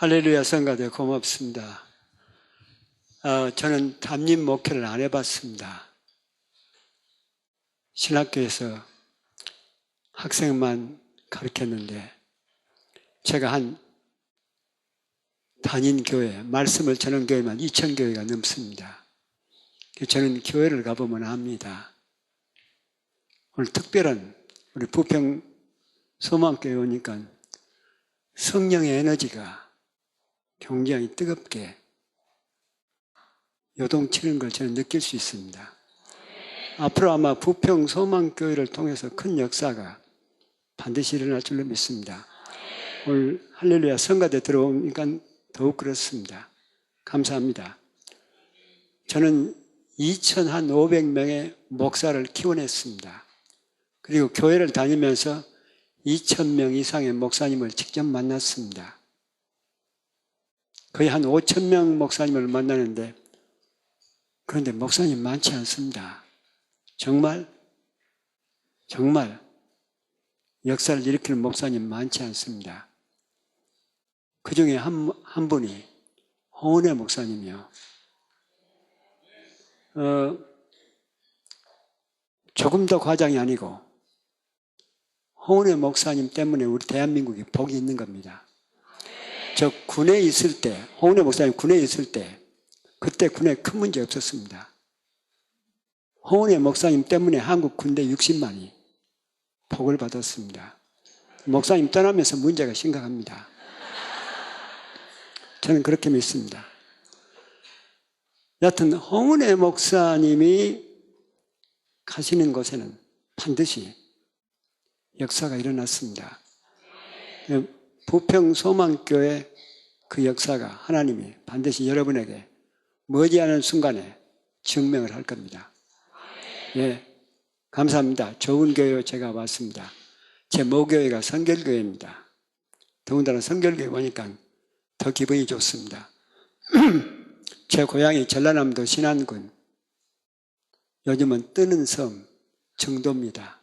할렐루야 성가대 고맙습니다. 저는 담임 목회를 안 해봤습니다. 신학교에서 학생만 가르쳤는데 제가 다닌 교회, 말씀을 전한 교회만 2,000교회가 넘습니다. 저는 교회를 가보면 압니다. 오늘 특별한 우리 부평 소망교회 오니까 성령의 에너지가 굉장히 뜨겁게 요동치는 걸 저는 느낄 수 있습니다. 앞으로 아마 부평 소망교회를 통해서 큰 역사가 반드시 일어날 줄로 믿습니다. 오늘 할렐루야 성가대 들어오니까 더욱 그렇습니다. 감사합니다. 저는 2,500명의 목사를 키워냈습니다. 그리고 교회를 다니면서 2,000명 이상의 목사님을 직접 만났습니다. 거의 한 5,000명 목사님을 만나는데 그런데 목사님 많지 않습니다. 정말 역사를 일으키는 목사님 많지 않습니다. 그 중에 한 분이 홍은혜 목사님이요. 조금 더 과장이 아니고 홍은혜 목사님 때문에 우리 대한민국이 복이 있는 겁니다. 저 군에 있을 때, 홍은혜 목사님 군에 있을 때 그때 군에 큰 문제 없었습니다. 홍은혜 목사님 때문에 한국 군대 60만이 복을 받았습니다. 목사님 떠나면서 문제가 심각합니다. 저는 그렇게 믿습니다. 여하튼 홍은혜 목사님이 가시는 곳에는 반드시 역사가 일어났습니다. 부평 소망교회 그 역사가 하나님이 반드시 여러분에게 머지않은 순간에 증명을 할 겁니다. 예, 감사합니다. 좋은 교회 제가 왔습니다. 제 모교회가 성결교회입니다. 더군다나 성결교회 오니까 더 기분이 좋습니다. 제 고향이 전라남도 신안군, 요즘은 뜨는 섬 정도입니다.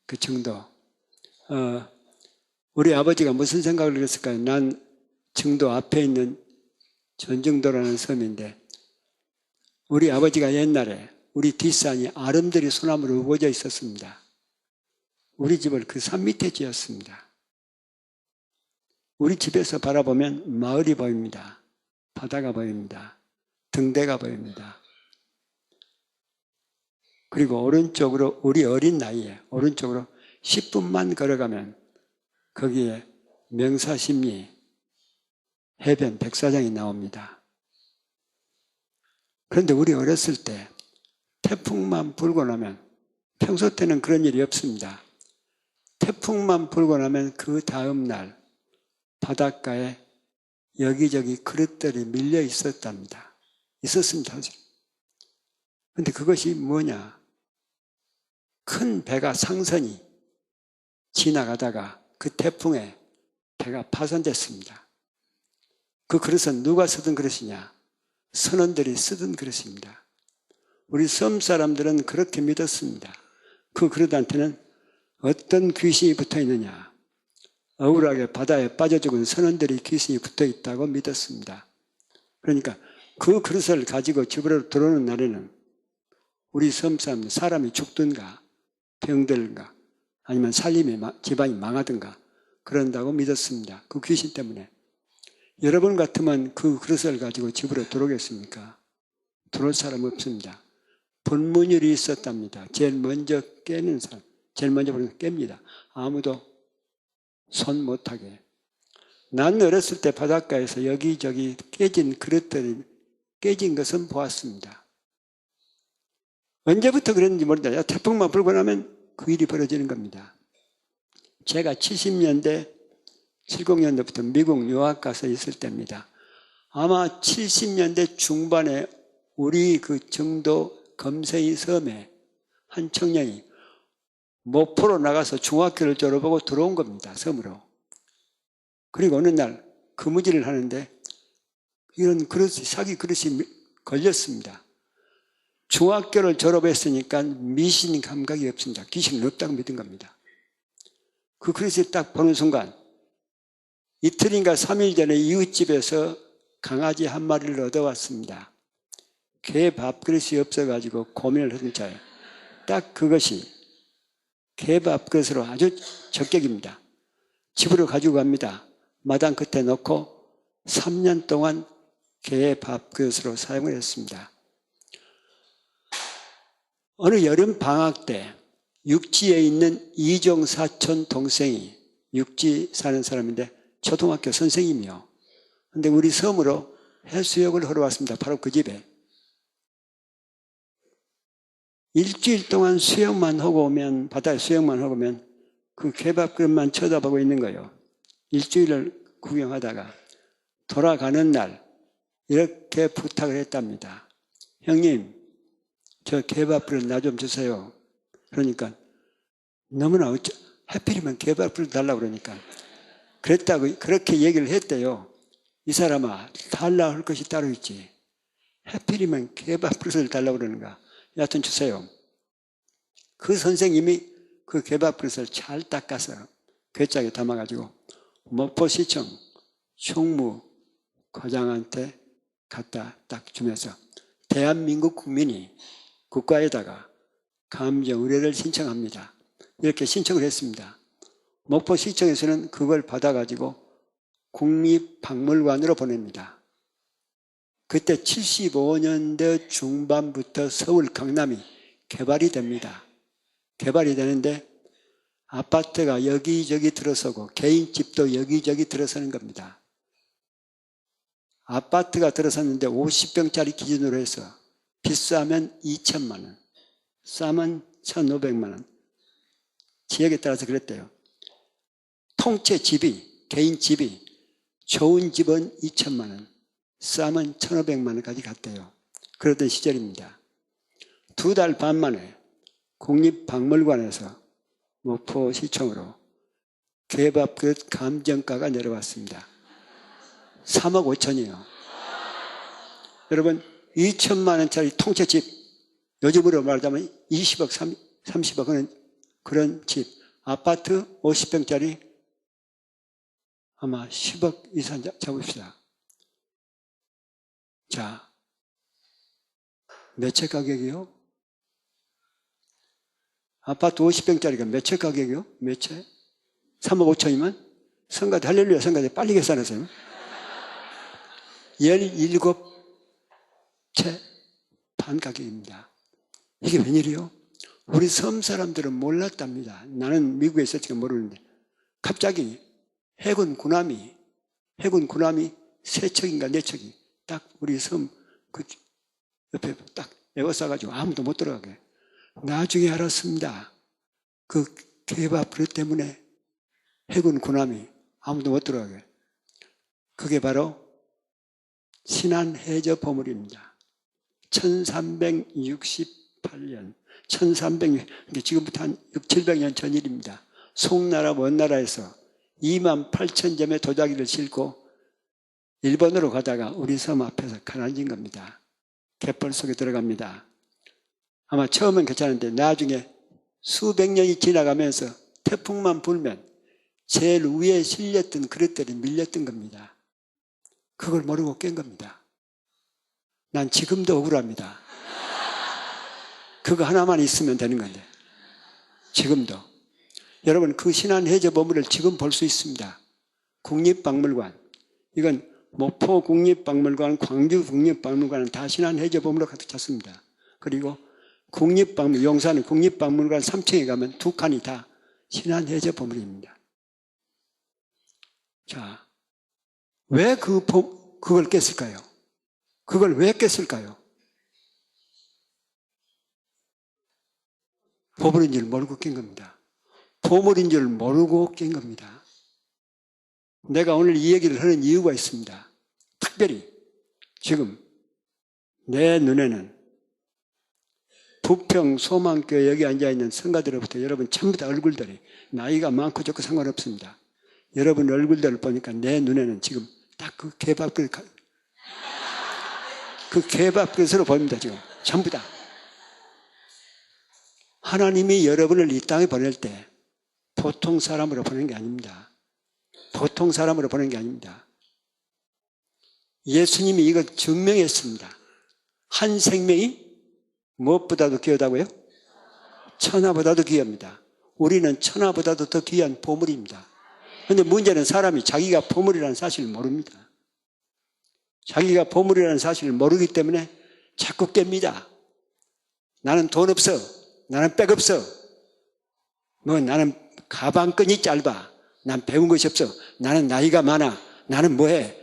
그 정도. 우리 아버지가 무슨 생각을 했을까요? 난 정도 앞에 있는 전정도라는 섬인데 우리 아버지가 옛날에 우리 뒷산이 아름드리 소나무로 우거져 있었습니다. 우리 집을 그 산 밑에 지었습니다. 우리 집에서 바라보면 마을이 보입니다. 바다가 보입니다. 등대가 보입니다. 그리고 오른쪽으로 우리 어린 나이에 오른쪽으로 10분만 걸어가면 거기에 명사심리 해변 백사장이 나옵니다. 그런데 우리 어렸을 때 태풍만 불고 나면 평소 때는 그런 일이 없습니다. 태풍만 불고 나면 그 다음 날 바닷가에 여기저기 그릇들이 밀려 있었답니다. 있었습니다. 그런데 그것이 뭐냐? 큰 배가 상선이 지나가다가 그 태풍에 배가 파손됐습니다. 그 그릇은 누가 쓰던 그릇이냐? 선원들이 쓰던 그릇입니다. 우리 섬 사람들은 그렇게 믿었습니다. 그 그릇한테는 어떤 귀신이 붙어 있느냐? 억울하게 바다에 빠져 죽은 선원들이 귀신이 붙어 있다고 믿었습니다. 그러니까 그 그릇을 가지고 집으로 들어오는 날에는 우리 섬 사람들 사람이 죽든가 병들든가 아니면 살림이 집안이 망하든가 그런다고 믿었습니다. 그 귀신 때문에. 여러분 같으면 그 그릇을 가지고 집으로 들어오겠습니까? 들어올 사람 없습니다. 불문율이 있었답니다. 제일 먼저 깨는 사람, 제일 먼저 깹니다. 아무도 손 못하게. 난 어렸을 때 바닷가에서 여기저기 깨진 그릇들이 깨진 것은 보았습니다. 언제부터 그랬는지 모른다. 태풍만 불고 나면 그 일이 벌어지는 겁니다. 제가 70년대, 70년대부터 미국 유학 가서 있을 때입니다. 아마 70년대 중반에 우리 그 정도 검세이 섬에 한 청년이 목포로 나가서 중학교를 졸업하고 들어온 겁니다. 섬으로. 그리고 어느 날 그무질을 하는데 이런 그릇이, 사기 그릇이 걸렸습니다. 중학교를 졸업했으니까 미신 감각이 없습니다. 귀신은 없다고 믿은 겁니다. 그 그릇을 딱 보는 순간 이틀인가 3일 전에 이웃집에서 강아지 한 마리를 얻어왔습니다. 개 밥그릇이 없어가지고 고민을 하던 차에 딱 그것이 개 밥그릇으로 아주 적격입니다. 집으로 가지고 갑니다. 마당 끝에 놓고 3년 동안 개 밥그릇으로 사용을 했습니다. 어느 여름 방학 때 육지에 있는 이종 사촌 동생이 육지 사는 사람인데 초등학교 선생님이요. 근데 우리 섬으로 해수욕을 하러 왔습니다. 바로 그 집에. 일주일 동안 수영만 하고 오면, 바다에 수영만 하고 오면 그 개밥그릇만 쳐다보고 있는 거예요. 일주일을 구경하다가 돌아가는 날 이렇게 부탁을 했답니다. 형님, 저 개밥그릇 나 좀 주세요. 그러니까 너무나 하필이면 개밥그릇 달라고 그러니까 그랬다고 그렇게 얘기를 했대요. 이 사람아, 달라 할 것이 따로 있지. 하필이면 개밥그릇을 달라고 그러는가. 여하튼 주세요. 그 선생님이 그 개밥그릇을 잘 닦아서 괴짝에 담아가지고 목포시청 총무 과장한테 갖다 딱 주면서 대한민국 국민이 국가에다가 감정 의뢰를 신청합니다. 이렇게 신청을 했습니다. 목포시청에서는 그걸 받아가지고 국립박물관으로 보냅니다. 그때 75년대 중반부터 서울 강남이 개발이 됩니다. 개발이 되는데 아파트가 여기저기 들어서고 개인집도 여기저기 들어서는 겁니다. 아파트가 들어섰는데 50평짜리 기준으로 해서 비싸면 2천만 원, 싸면 1,500만 원. 지역에 따라서 그랬대요. 통째 집이, 개인 집이 좋은 집은 2천만 원, 싸면 1,500만 원까지 갔대요. 그러던 시절입니다. 2달 반 만에 국립박물관에서 목포시청으로 개밥그릇 감정가가 내려왔습니다. 3억 5천이에요. 여러분 2천만 원짜리 통째 집, 요즘으로 말하자면 20억, 30억 하는 그런 집, 아파트 50평짜리 아마 10억 이상 잡읍시다. 자, 몇 채 가격이요? 아파트 50평짜리가 몇 채 가격이요? 몇 채? 3억 5천이면? 성가대, 할렐루야 성가대 빨리 계산하세요. 17채 반 가격입니다. 이게 웬일이요? 우리 섬 사람들은 몰랐답니다. 나는 미국에 있었으니까 모르는데 갑자기 해군 군함이 3척인가 4척이 딱 우리 섬 그 옆에 딱 에워싸가지고 아무도 못 들어가게. 나중에 알았습니다. 그 개밥 그릇 때문에 해군 군함이 아무도 못 들어가게. 그게 바로 신안해저 보물입니다. 1368년, 1300년, 지금부터 한 600~700년 전 일입니다. 송나라 원나라에서 28,000점의 도자기를 싣고 일본으로 가다가 우리 섬 앞에서 가라앉은 겁니다. 갯벌 속에 들어갑니다. 아마 처음엔 괜찮은데 나중에 수백 년이 지나가면서 태풍만 불면 제일 위에 실렸던 그릇들이 밀렸던 겁니다. 그걸 모르고 깬 겁니다. 난 지금도 억울합니다. 그거 하나만 있으면 되는 건데 지금도. 여러분 그 신안해저 보물을 지금 볼 수 있습니다. 국립박물관, 이건 목포 국립박물관, 광주 국립박물관은 다 신안해저 보물로 가득 찼습니다. 그리고 국립박물관, 용산 국립박물관 3층에 가면 2칸이 다 신안해저 보물입니다. 자, 왜 그걸 깼을까요? 그걸 왜 깼을까요? 보물인 줄 모르고 깬 겁니다. 보물인 줄 모르고 깬 겁니다. 내가 오늘 이 얘기를 하는 이유가 있습니다. 특별히 지금 내 눈에는 부평 소망교회 여기 앉아있는 성가들로부터 여러분 전부 다 얼굴들이 나이가 많고 적고 상관없습니다. 여러분 얼굴들을 보니까 내 눈에는 지금 딱 그 개밥그릇으로 보입니다. 지금 전부 다. 하나님이 여러분을 이 땅에 보낼 때 보통 사람으로 보내는 게 아닙니다. 보통 사람으로 보는 게 아닙니다. 예수님이 이걸 증명했습니다. 한 생명이 무엇보다도 귀하다고요? 천하보다도 귀합니다. 우리는 천하보다도 더 귀한 보물입니다. 그런데 문제는 사람이 자기가 보물이라는 사실을 모릅니다. 자기가 보물이라는 사실을 모르기 때문에 자꾸 깹니다. 나는 돈 없어. 나는 백 없어. 나는 가방끈이 짧아. 난 배운 것이 없어. 나는 나이가 많아. 나는 뭐해?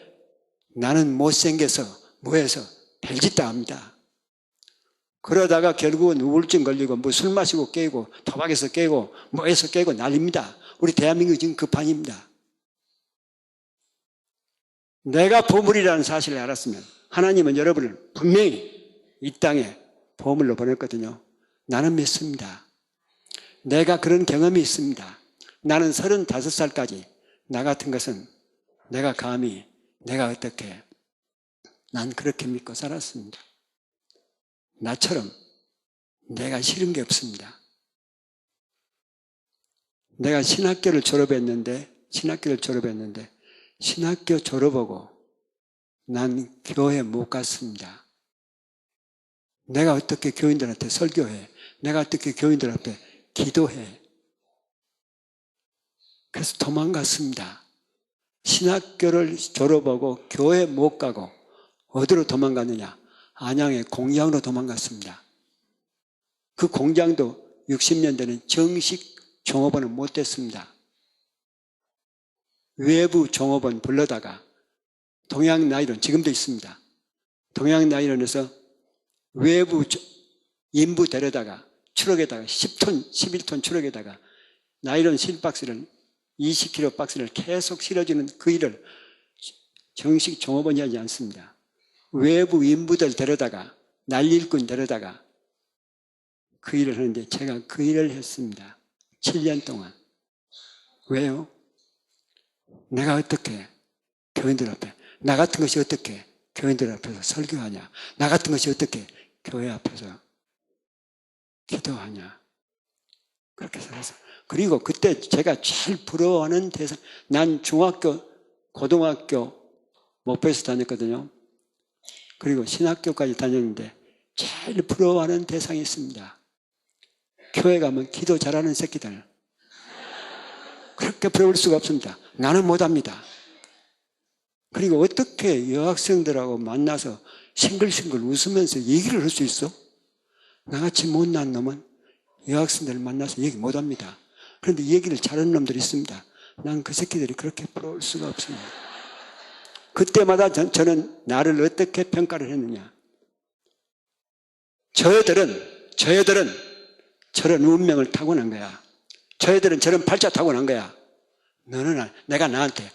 나는 못생겨서 뭐해서 별짓 다 합니다. 그러다가 결국은 우울증 걸리고 뭐 술 마시고 깨고 도박에서 깨고 뭐해서 깨고 난립니다. 우리 대한민국이 지금 그 판입니다. 내가 보물이라는 사실을 알았으면 하나님은 여러분을 분명히 이 땅에 보물로 보냈거든요. 나는 믿습니다. 내가 그런 경험이 있습니다. 나는 35살까지 나 같은 것은 내가 감히 내가 어떻게 난 그렇게 믿고 살았습니다. 나처럼 내가 싫은 게 없습니다. 내가 신학교를 졸업했는데 신학교 졸업하고 난 교회 못 갔습니다. 내가 어떻게 교인들한테 설교해? 내가 어떻게 교인들 앞에 기도해? 그래서 도망갔습니다. 신학교를 졸업하고 교회 못 가고 어디로 도망갔느냐? 안양의 공장으로 도망갔습니다. 그 공장도 60년대는 정식 종업원은 못 됐습니다. 외부 종업원 불러다가 동양나일론 지금도 있습니다. 동양나일론에서 외부 인부 데려다가 트럭에다가 10톤, 11톤 트럭에다가 나일론 실박스를 20kg 박스를 계속 실어주는 그 일을 정식 종업원이 하지 않습니다. 외부 인부들 데려다가 날일꾼 데려다가 그 일을 하는데 제가 그 일을 했습니다. 7년 동안. 왜요? 내가 어떻게 교인들 앞에 나 같은 것이 어떻게 교인들 앞에서 설교하냐? 나 같은 것이 어떻게 교회 앞에서 기도하냐? 그렇게 살았어요. 그리고 그때 제가 제일 부러워하는 대상, 난 중학교, 고등학교 목포에서 다녔거든요. 그리고 신학교까지 다녔는데 제일 부러워하는 대상이 있습니다. 교회 가면 기도 잘하는 새끼들. 그렇게 부러울 수가 없습니다. 나는 못합니다. 그리고 어떻게 여학생들하고 만나서 싱글싱글 웃으면서 얘기를 할 수 있어? 나같이 못난 놈은 여학생들을 만나서 얘기 못합니다. 그런데 얘기를 잘하는 놈들이 있습니다. 난 그 새끼들이 그렇게 부러울 수가 없습니다. 그때마다 저는 나를 어떻게 평가를 했느냐. 저애들은 저런 운명을 타고난 거야. 저애들은 저런 팔자 타고난 거야. 너는 내가 나한테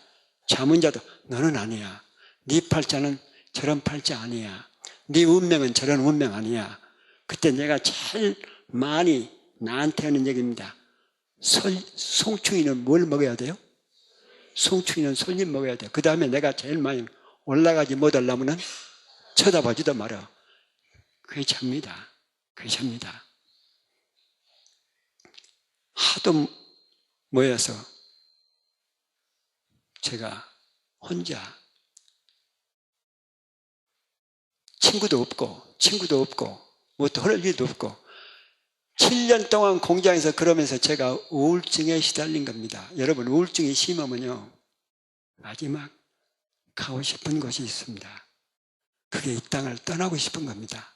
자문자도 너는 아니야. 네 팔자는 저런 팔자 아니야. 네 운명은 저런 운명 아니야. 그때 내가 제일 많이 나한테 하는 얘기입니다. 송충이는 뭘 먹어야 돼요? 송충이는 솔잎 먹어야 돼요. 그 다음에 내가 제일 많이 올라가지 못하려면 쳐다보지도 마라. 그게 잡니다. 그게 잡니다. 하도 모여서 제가 혼자 친구도 없고 뭐 또 할 일도 없고 7년 동안 공장에서 그러면서 제가 우울증에 시달린 겁니다. 여러분 우울증이 심하면요 마지막 가고 싶은 곳이 있습니다. 그게 이 땅을 떠나고 싶은 겁니다.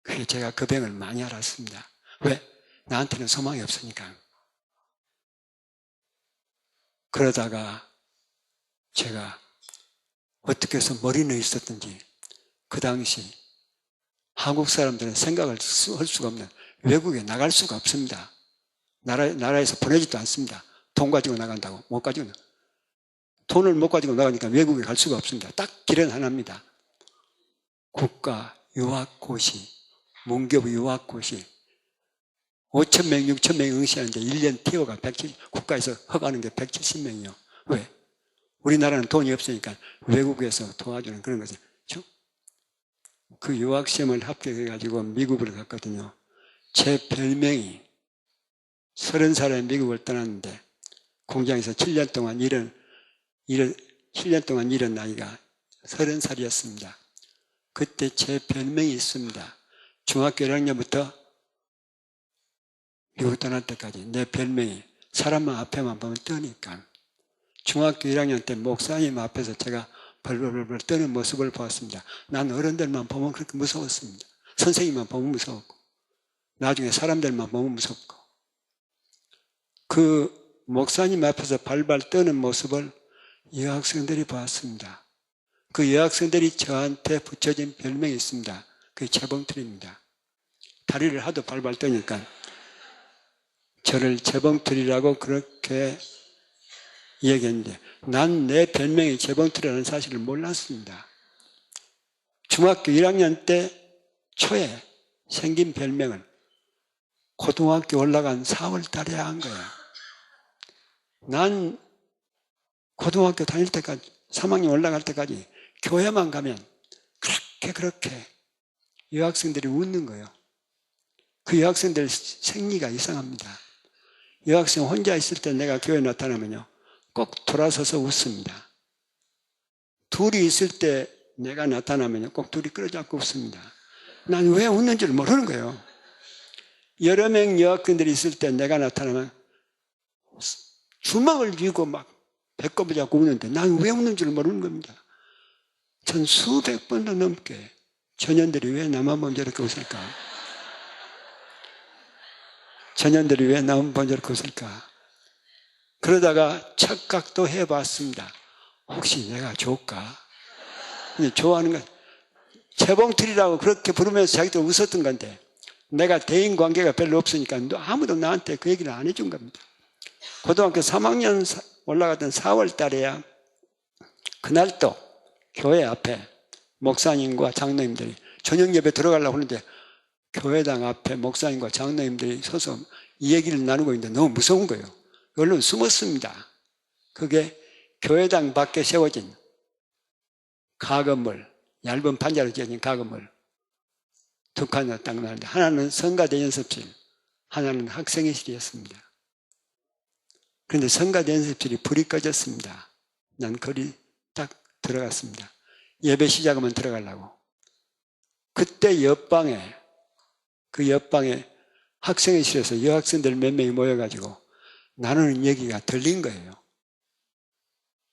그게 제가 그 병을 많이 알았습니다. 왜? 나한테는 소망이 없으니까. 그러다가 제가 어떻게 해서 머리는 있었든지 그 당시 한국 사람들은 생각을 할 수가 없는 외국에 나갈 수가 없습니다. 나라에서 보내지도 않습니다. 돈 가지고 나간다고. 못 가지고. 돈을 못 가지고 나가니까 외국에 갈 수가 없습니다. 딱 길은 하나입니다. 국가 유학고시, 문교부 유학고시 5,000명, 6,000명이 응시하는데 1년 티어가 170, 국가에서 허가하는 게 170명이요. 왜? 우리나라는 돈이 없으니까 외국에서 도와주는 그런 거죠. 그 유학시험을 합격해가지고 미국으로 갔거든요. 제 별명이 30살에 미국을 떠났는데 공장에서 7년 동안 일을 7년 동안 잃은 나이가 30살이었습니다. 그때 제 별명이 있습니다. 중학교 1학년부터 미국 떠날 때까지 내 별명이 사람 앞에만 보면 떠니까 중학교 1학년 때 목사님 앞에서 제가 벌벌벌 떠는 모습을 보았습니다. 난 어른들만 보면 그렇게 무서웠습니다. 선생님만 보면 무서웠고 나중에 사람들만 보면 무섭고 그 목사님 앞에서 발발 떠는 모습을 여학생들이 보았습니다. 그 여학생들이 저한테 붙여진 별명이 있습니다. 그게 재봉틀입니다. 다리를 하도 발발 떠니까 저를 재봉틀이라고 그렇게 얘기했는데 난 내 별명이 재봉틀이라는 사실을 몰랐습니다. 중학교 1학년 때 초에 생긴 별명을 고등학교 올라간 4월 달에 한 거야. 난 고등학교 다닐 때까지 3학년 올라갈 때까지 교회만 가면 그렇게 여학생들이 웃는 거예요. 그 여학생들 생리가 이상합니다. 여학생 혼자 있을 때 내가 교회에 나타나면요 꼭 돌아서서 웃습니다. 둘이 있을 때 내가 나타나면요 꼭 둘이 끌어잡고 웃습니다. 난 왜 웃는 줄 모르는 거예요. 여러 명 여학생들이 있을 때 내가 나타나면 주먹을 쥐고 막 배꼽을 잡고 웃는데 난 왜 웃는 줄 모르는 겁니다. 전 수백 번도 넘게 전현들이 왜 나만 보면 저렇게 웃을까? 전현들이 왜 나만 보면 저렇게 웃을까? 그러다가 착각도 해봤습니다. 혹시 내가 좋을까? 근데 좋아하는 건 재봉틀이라고 그렇게 부르면서 자기도 웃었던 건데 내가 대인관계가 별로 없으니까 아무도 나한테 그 얘기를 안 해준 겁니다. 고등학교 3학년 올라가던 4월 달에야 그날도 교회 앞에 목사님과 장로님들이 저녁 예배 들어가려고 하는데 교회당 앞에 목사님과 장로님들이 서서 이 얘기를 나누고 있는데 너무 무서운 거예요. 얼른 숨었습니다. 그게 교회당 밖에 세워진 가건물, 얇은 판자로 지어진 가건물 두 칸으로 딱 나는데 하나는 성가대 연습실, 하나는 학생회실이었습니다. 그런데 성가대 연습실이 불이 꺼졌습니다. 난 거기 딱 들어갔습니다. 예배 시작하면 들어가려고. 그때 그 옆방에 학생회실에서 여학생들 몇 명이 모여가지고 나누는 얘기가 들린 거예요.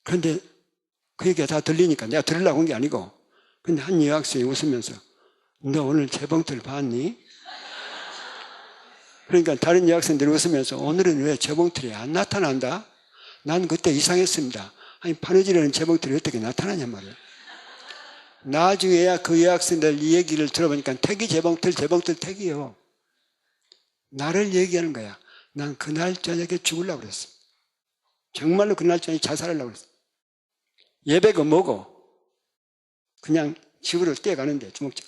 그런데 그 얘기가 다 들리니까 내가 들으려고 한 게 아니고 근데 한 여학생이 웃으면서 너 오늘 재봉틀 봤니? 그러니까 다른 여학생들이 웃으면서 오늘은 왜 재봉틀이 안 나타난다? 난 그때 이상했습니다. 아니 바느질하는 재봉틀이 어떻게 나타나냔 말이에요. 나중에야 그 여학생들 이 얘기를 들어보니까 택이 재봉틀 택이요. 나를 얘기하는 거야. 난 그날 저녁에 죽으려고 그랬어. 정말로 그날 저녁에 자살하려고 그랬어. 예배가 뭐고 그냥 집으로 뛰어가는데 주먹질.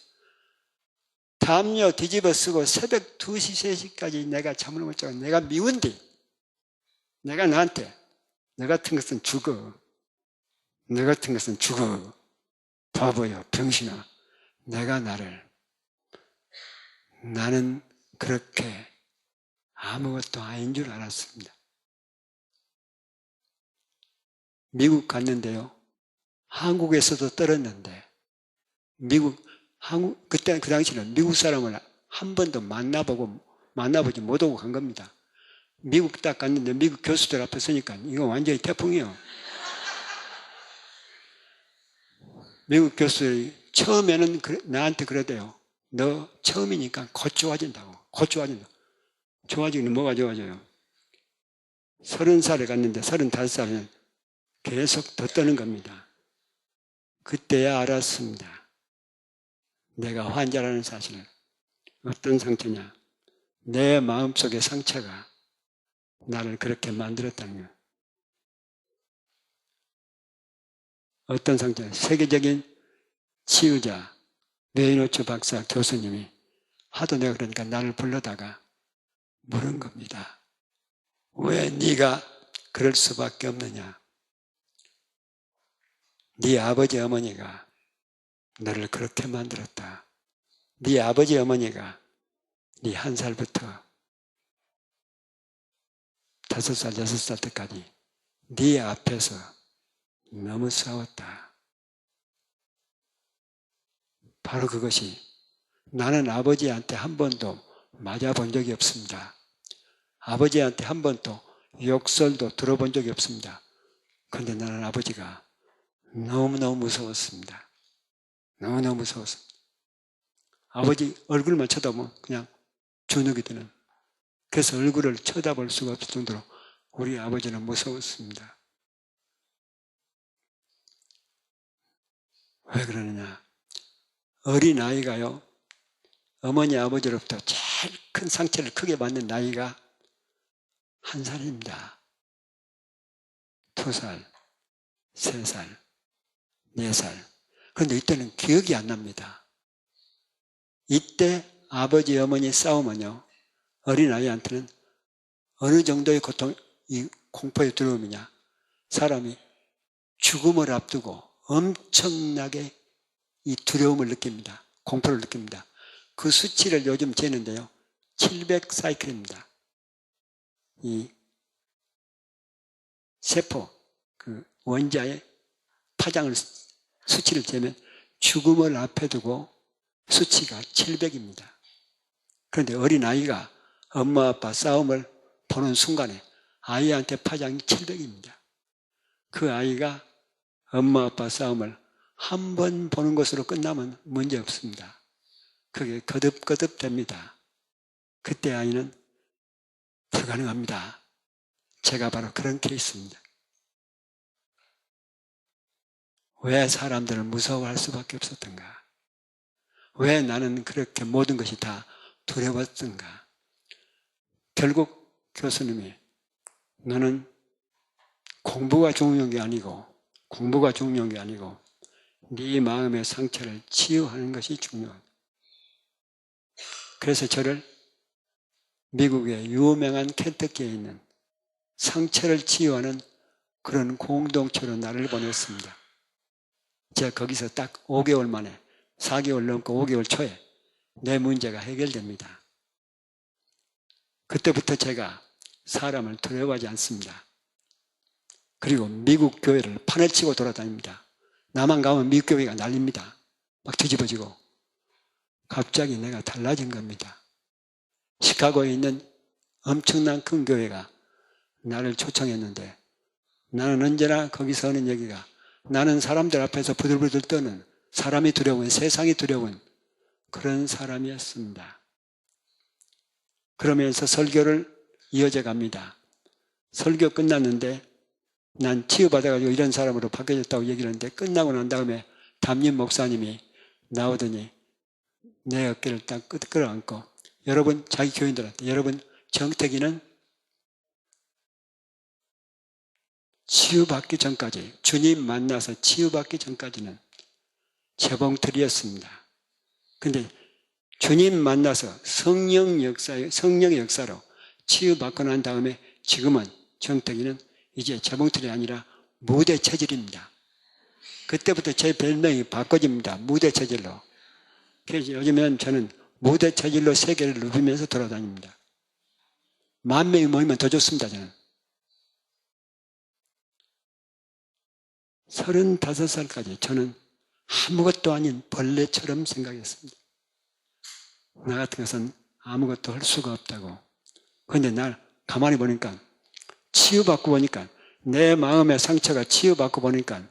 담요 뒤집어 쓰고 새벽 2시, 3시까지 내가 잠을 못 자고 내가 미운디 내가 나한테 너 같은 것은 죽어. 너 같은 것은 죽어. 바보야 병신아. 나는 그렇게 아무것도 아닌 줄 알았습니다. 미국 갔는데요. 한국에서도 떨었는데 그때 그 당시는 미국 사람을 한 번도 만나보지 못하고 간 겁니다. 미국 딱 갔는데 미국 교수들 앞에 서니까 이거 완전히 태풍이에요. 미국 교수들이 처음에는 나한테 그러대요. 너 처음이니까 곧 좋아진다고. 좋아지기는 뭐가 좋아져요? 30살에 갔는데 35살이면 계속 더 떠는 겁니다. 그때야 알았습니다. 내가 환자라는 사실을. 어떤 상처냐? 내 마음속의 상처가 나를 그렇게 만들었다는 거예요. 어떤 상처냐? 세계적인 치유자 레이노츠 박사 교수님이 하도 내가 그러니까 나를 불러다가 물은 겁니다. 왜 네가 그럴 수밖에 없느냐? 네 아버지 어머니가 너를 그렇게 만들었다. 네 아버지 어머니가 네 1살부터 5살, 6살 때까지 네 앞에서 너무 싸웠다. 바로 그것이 나는 아버지한테 한 번도 맞아본 적이 없습니다. 아버지한테 한 번도 욕설도 들어본 적이 없습니다. 그런데 나는 아버지가 너무너무 무서웠습니다. 너무너무 무서웠습니다. 아버지 얼굴만 쳐다보면 그냥 주눅이 드는, 그래서 얼굴을 쳐다볼 수가 없을 정도로 우리 아버지는 무서웠습니다. 왜 그러느냐? 어린아이가요, 어머니 아버지로부터 제일 큰 상처를 크게 받는 나이가 1살입니다. 2살, 3살, 4살. 그런데 이때는 기억이 안 납니다. 이때 아버지, 어머니 싸움은요, 어린아이한테는 어느 정도의 고통, 이 공포에 들어오느냐, 사람이 죽음을 앞두고 엄청나게 이 두려움을 느낍니다. 공포를 느낍니다. 그 수치를 요즘 재는데요, 700사이클입니다. 이 세포, 그 원자의 파장을, 수치를 재면 죽음을 앞에 두고 수치가 700입니다. 그런데 어린아이가 엄마 아빠 싸움을 보는 순간에 아이한테 파장이 700입니다. 그 아이가 엄마 아빠 싸움을 한 번 보는 것으로 끝나면 문제 없습니다. 그게 거듭거듭 됩니다. 그때 아이는 불가능합니다. 제가 바로 그런 케이스입니다. 왜 사람들을 무서워할 수밖에 없었던가? 왜 나는 그렇게 모든 것이 다 두려웠던가? 결국 교수님이 너는 공부가 중요한 게 아니고 네 마음의 상처를 치유하는 것이 중요하다. 그래서 저를 미국의 유명한 켄터키에 있는 상처를 치유하는 그런 공동체로 나를 보냈습니다. 제가 거기서 딱 5개월 만에, 4개월 넘고 5개월 초에 내 문제가 해결됩니다. 그때부터 제가 사람을 두려워하지 않습니다. 그리고 미국 교회를 판을 치고 돌아다닙니다. 나만 가면 미국 교회가 난립니다. 막 뒤집어지고. 갑자기 내가 달라진 겁니다. 시카고에 있는 엄청난 큰 교회가 나를 초청했는데 나는 언제나 거기서 하는 얘기가, 나는 사람들 앞에서 부들부들 떠는, 사람이 두려운, 세상이 두려운 그런 사람이었습니다. 그러면서 설교를 이어져 갑니다. 설교 끝났는데 난 치유받아가지고 이런 사람으로 바뀌어졌다고 얘기를 했는데, 끝나고 난 다음에 담임 목사님이 나오더니 내 어깨를 딱 끌어안고, 여러분, 자기 교인들한테, 여러분, 정택이는 치유받기 전까지, 주님 만나서 치유받기 전까지는 재봉틀이었습니다. 근데 주님 만나서 성령의 역사로 치유받고 난 다음에 지금은 정택이는 이제 재봉틀이 아니라 무대 체질입니다. 그때부터 제 별명이 바꿔집니다. 무대 체질로. 그래서 요즘엔 저는 무대 체질로 세계를 누비면서 돌아다닙니다. 10,000명이 모이면 더 좋습니다, 저는. 35살까지 저는 아무것도 아닌 벌레처럼 생각했습니다. 나 같은 것은 아무것도 할 수가 없다고. 그런데 날 가만히 보니까, 치유받고 보니까, 내 마음의 상처가 치유받고 보니까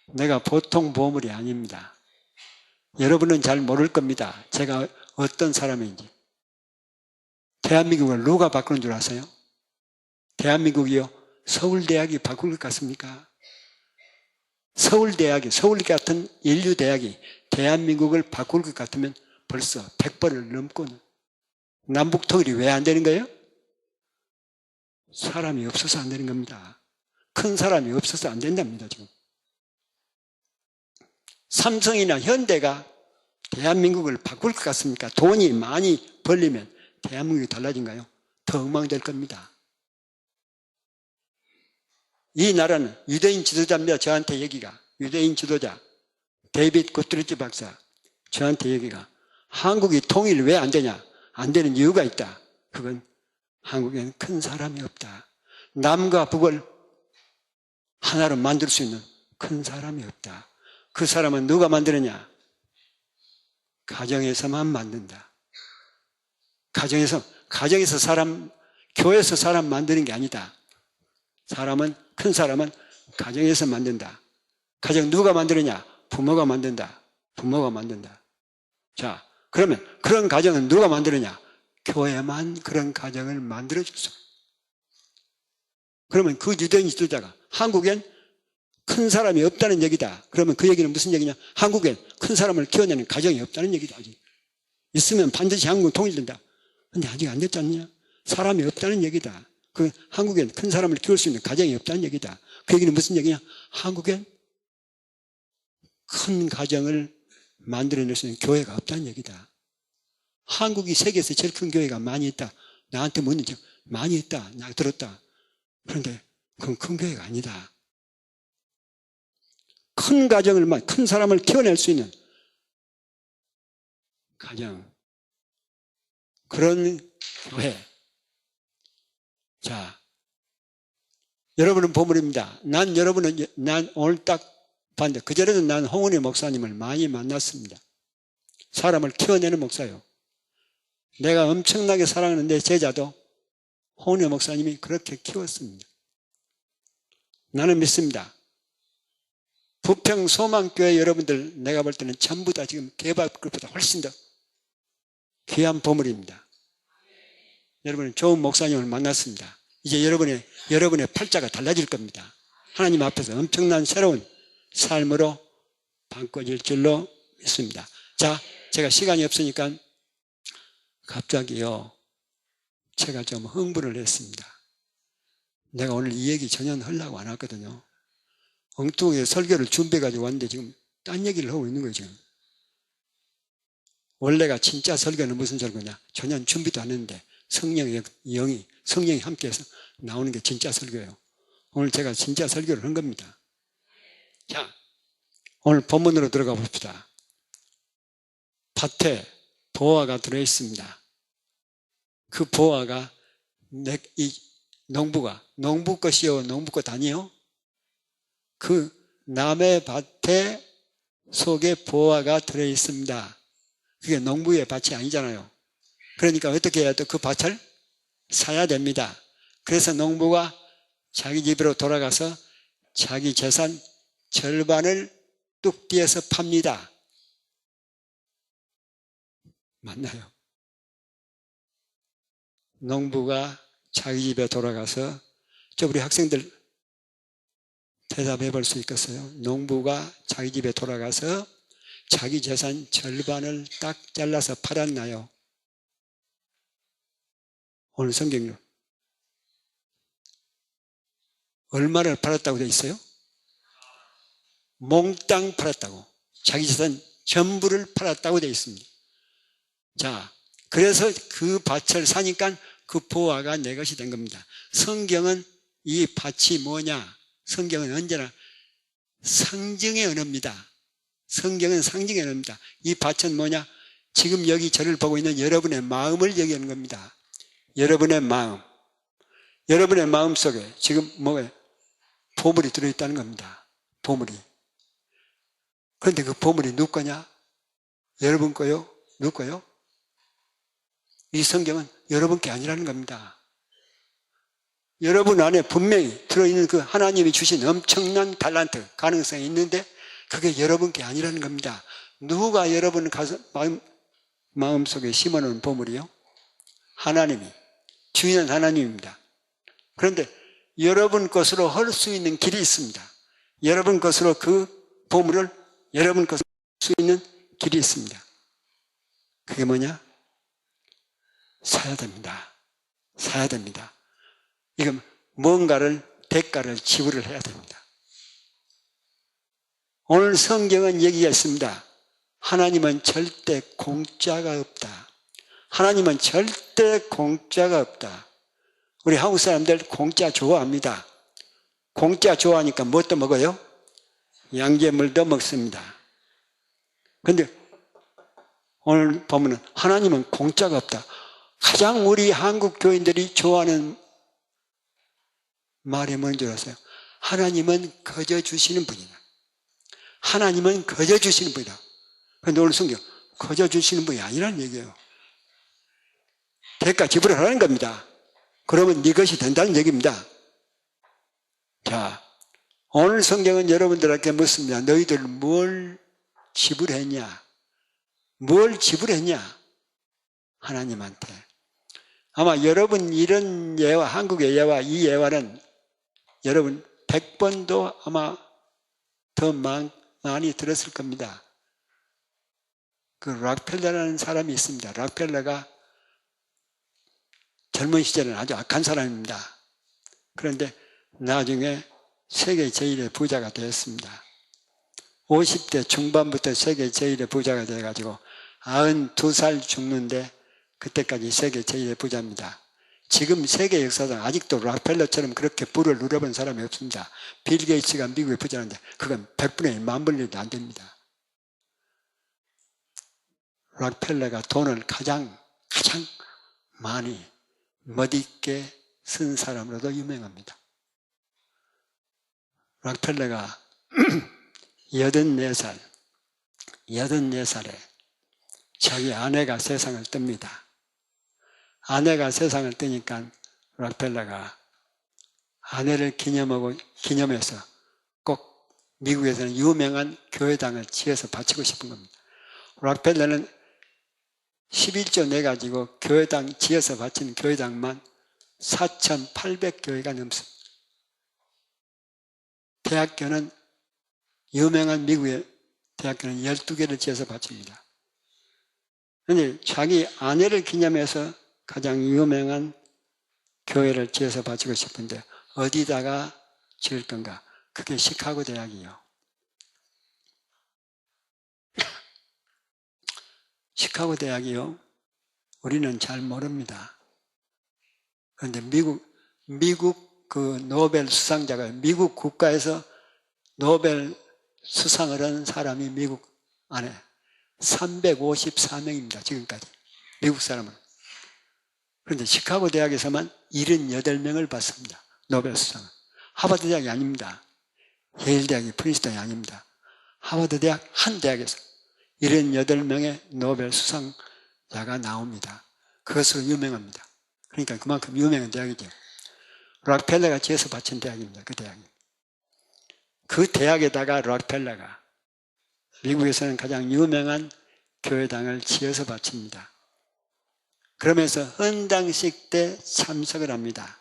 내가 보통 보물이 아닙니다. 여러분은 잘 모를 겁니다. 제가 어떤 사람인지. 대한민국을 누가 바꾸는 줄 아세요? 대한민국이요, 서울대학이 바꿀 것 같습니까? 서울대학이, 서울 같은 인류대학이 대한민국을 바꿀 것 같으면 벌써 100번을 넘고는. 남북통일이 왜 안 되는 거예요? 사람이 없어서 안 되는 겁니다. 큰 사람이 없어서 안 된답니다, 지금. 삼성이나 현대가 대한민국을 바꿀 것 같습니까? 돈이 많이 벌리면 대한민국이 달라진가요? 더 엉망될 겁니다. 이 나라는 유대인 지도자입니다. 저한테 얘기가, 유대인 지도자 데이빗 구트리지 박사, 저한테 얘기가, 한국이 통일 왜 안 되냐? 안 되는 이유가 있다. 그건 한국에는 큰 사람이 없다. 남과 북을 하나로 만들 수 있는 큰 사람이 없다. 그 사람은 누가 만드느냐? 가정에서만 만든다. 가정에서 사람, 교회에서 사람 만드는 게 아니다. 큰 사람은 가정에서 만든다. 가정 누가 만드느냐? 부모가 만든다. 부모가 만든다. 자, 그러면 그런 가정은 누가 만드느냐? 교회만 그런 가정을 만들어줬어. 그러면 그 유대인 지도자가 한국엔 큰 사람이 없다는 얘기다. 그러면 그 얘기는 무슨 얘기냐? 한국엔 큰 사람을 키워내는 가정이 없다는 얘기다. 아직. 있으면 반드시 한국은 통일된다. 근데 아직 안 됐지 않냐? 사람이 없다는 얘기다. 그 한국엔 큰 사람을 키울 수 있는 가정이 없다는 얘기다. 그 얘기는 무슨 얘기냐? 한국엔 큰 가정을 만들어낼 수 있는 교회가 없다는 얘기다. 한국이 세계에서 제일 큰 교회가 많이 있다. 나한테 묻는지 많이 있다. 나 들었다. 그런데 그건 큰 교회가 아니다. 큰 가정을, 큰 사람을 키워낼 수 있는 가정. 그런 교회. 자, 여러분은 보물입니다. 난 오늘 딱 봤는데, 그전에도 난 홍은희 목사님을 많이 만났습니다. 사람을 키워내는 목사요. 내가 엄청나게 사랑하는 내 제자도 홍은희 목사님이 그렇게 키웠습니다. 나는 믿습니다. 부평 소망교회 여러분들 내가 볼 때는 전부 다 지금 개발급보다 훨씬 더 귀한 보물입니다. 여러분은 좋은 목사님을 만났습니다. 이제 여러분의 팔자가 달라질 겁니다. 하나님 앞에서 엄청난 새로운 삶으로 바꿔질 줄로 믿습니다. 자, 제가 시간이 없으니까 갑자기요, 제가 좀 흥분을 했습니다. 내가 오늘 이 얘기 전혀 하려고 안 왔거든요. 엉뚱하게 설교를 준비해가지고 왔는데 지금 딴 얘기를 하고 있는 거예요, 지금. 원래가 진짜 설교는 무슨 설교냐? 전혀 준비도 안 했는데 성령이 함께해서 나오는 게 진짜 설교예요. 오늘 제가 진짜 설교를 한 겁니다. 자, 오늘 본문으로 들어가 봅시다. 밭에 보화가 들어있습니다. 그 보화가 이 농부 것이요, 농부 것 아니요? 그 남의 밭에 속에 보화가 들어있습니다. 그게 농부의 밭이 아니잖아요. 그러니까 어떻게 해야 돼? 그 밭을 사야 됩니다. 그래서 농부가 자기 집으로 돌아가서 자기 재산 절반을 뚝 떼어서 팝니다. 맞나요? 농부가 자기 집에 돌아가서, 우리 학생들 대답해 볼 수 있겠어요? 농부가 자기 집에 돌아가서 자기 재산 절반을 딱 잘라서 팔았나요? 오늘 성경으로 얼마를 팔았다고 되어 있어요? 몽땅 팔았다고. 자기 재산 전부를 팔았다고 되어 있습니다. 자, 그래서 그 밭을 사니까 그 보화가 내 것이 된 겁니다. 성경은 이 밭이 뭐냐? 성경은 언제나 상징의 언어입니다. 성경은 상징의 언어입니다. 이 밭은 뭐냐? 지금 여기 저를 보고 있는 여러분의 마음을 얘기하는 겁니다. 여러분의 마음. 여러분의 마음 속에 지금 뭐예요? 보물이 들어있다는 겁니다. 보물이. 그런데 그 보물이 누구 거냐? 여러분 거요? 누구 거요? 이 성경은 여러분 게 아니라는 겁니다. 여러분 안에 분명히 들어있는 그 하나님이 주신 엄청난 탤런트, 가능성이 있는데 그게 여러분 게 아니라는 겁니다. 누가 여러분 마음속에 심어놓은 보물이요? 하나님이. 주인은 하나님입니다. 그런데 여러분 것으로 할 수 있는 길이 있습니다. 여러분 것으로 그 보물을 여러분 것으로 할 수 있는 길이 있습니다. 그게 뭐냐? 사야 됩니다. 사야 됩니다. 이건 뭔가를, 대가를 지불을 해야 됩니다. 오늘 성경은 얘기가 있습니다. 하나님은 절대 공짜가 없다. 하나님은 절대 공짜가 없다. 우리 한국 사람들 공짜 좋아합니다. 공짜 좋아하니까 뭣도 먹어요? 양잿물도 먹습니다. 그런데 오늘 보면은 하나님은 공짜가 없다. 가장 우리 한국 교인들이 좋아하는 말이 뭔지 아세요? 하나님은 거저 주시는 분이다. 하나님은 거저 주시는 분이다. 그런데 오늘 성경 거저 주시는 분이 아니라는 얘기예요. 대가 지불하라는 겁니다. 그러면 네 것이 된다는 얘기입니다. 자, 오늘 성경은 여러분들에게 묻습니다. 너희들 뭘 지불했냐? 뭘 지불했냐? 하나님한테. 아마 여러분 이런 예화, 한국의 예화, 이 예화는 여러분 100번도 아마 더 많이 들었을 겁니다. 그 락펠러라는 사람이 있습니다. 락펠러가 젊은 시절은 아주 악한 사람입니다. 그런데 나중에 세계 제1의 부자가 되었습니다. 50대 중반부터 세계 제1의 부자가 되어가지고 92살 죽는데 그때까지 세계 제1의 부자입니다. 지금 세계 역사상 아직도 락펠러처럼 그렇게 부를 누려본 사람이 없습니다. 빌 게이츠가 미국의 부자인데 그건 100분의 1, 만분의 1도 안 됩니다. 락펠러가 돈을 가장 많이 멋있게 쓴 사람으로도 유명합니다. 락펠러가 84살에 자기 아내가 세상을 뜹니다. 아내가 세상을 뜨니까 락펠러가 아내를 기념해서 꼭 미국에서는 유명한 교회당을 지어서 바치고 싶은 겁니다. 락펠러는 11조 내가지고 교회당 지어서 바친 교회당만 4,800교회가 넘습니다. 대학교는 유명한 미국의 대학교는 12개를 지어서 바칩니다. 그런데 자기 아내를 기념해서 가장 유명한 교회를 지어서 바치고 싶은데 어디다가 지을 건가? 그게 시카고 대학이요. 시카고 대학이요. 우리는 잘 모릅니다. 그런데 미국 그 노벨 수상자가 미국 국가에서 노벨 수상을 한 사람이 미국 안에 354명입니다. 지금까지. 미국 사람은. 그런데 시카고 대학에서만 78명을 받습니다. 노벨 수상을. 하버드 대학이 아닙니다. 예일 대학이 프린스턴이 아닙니다. 하버드 대학 한 대학에서 78명의 노벨 수상자가 나옵니다. 그것으로 유명합니다. 그러니까 그만큼 유명한 대학이죠. 락펠러가 지어서 바친 대학입니다. 그 대학이. 그 대학에다가 락펠러가 미국에서는 가장 유명한 교회당을 지어서 바칩니다. 그러면서 헌당식 때 참석을 합니다.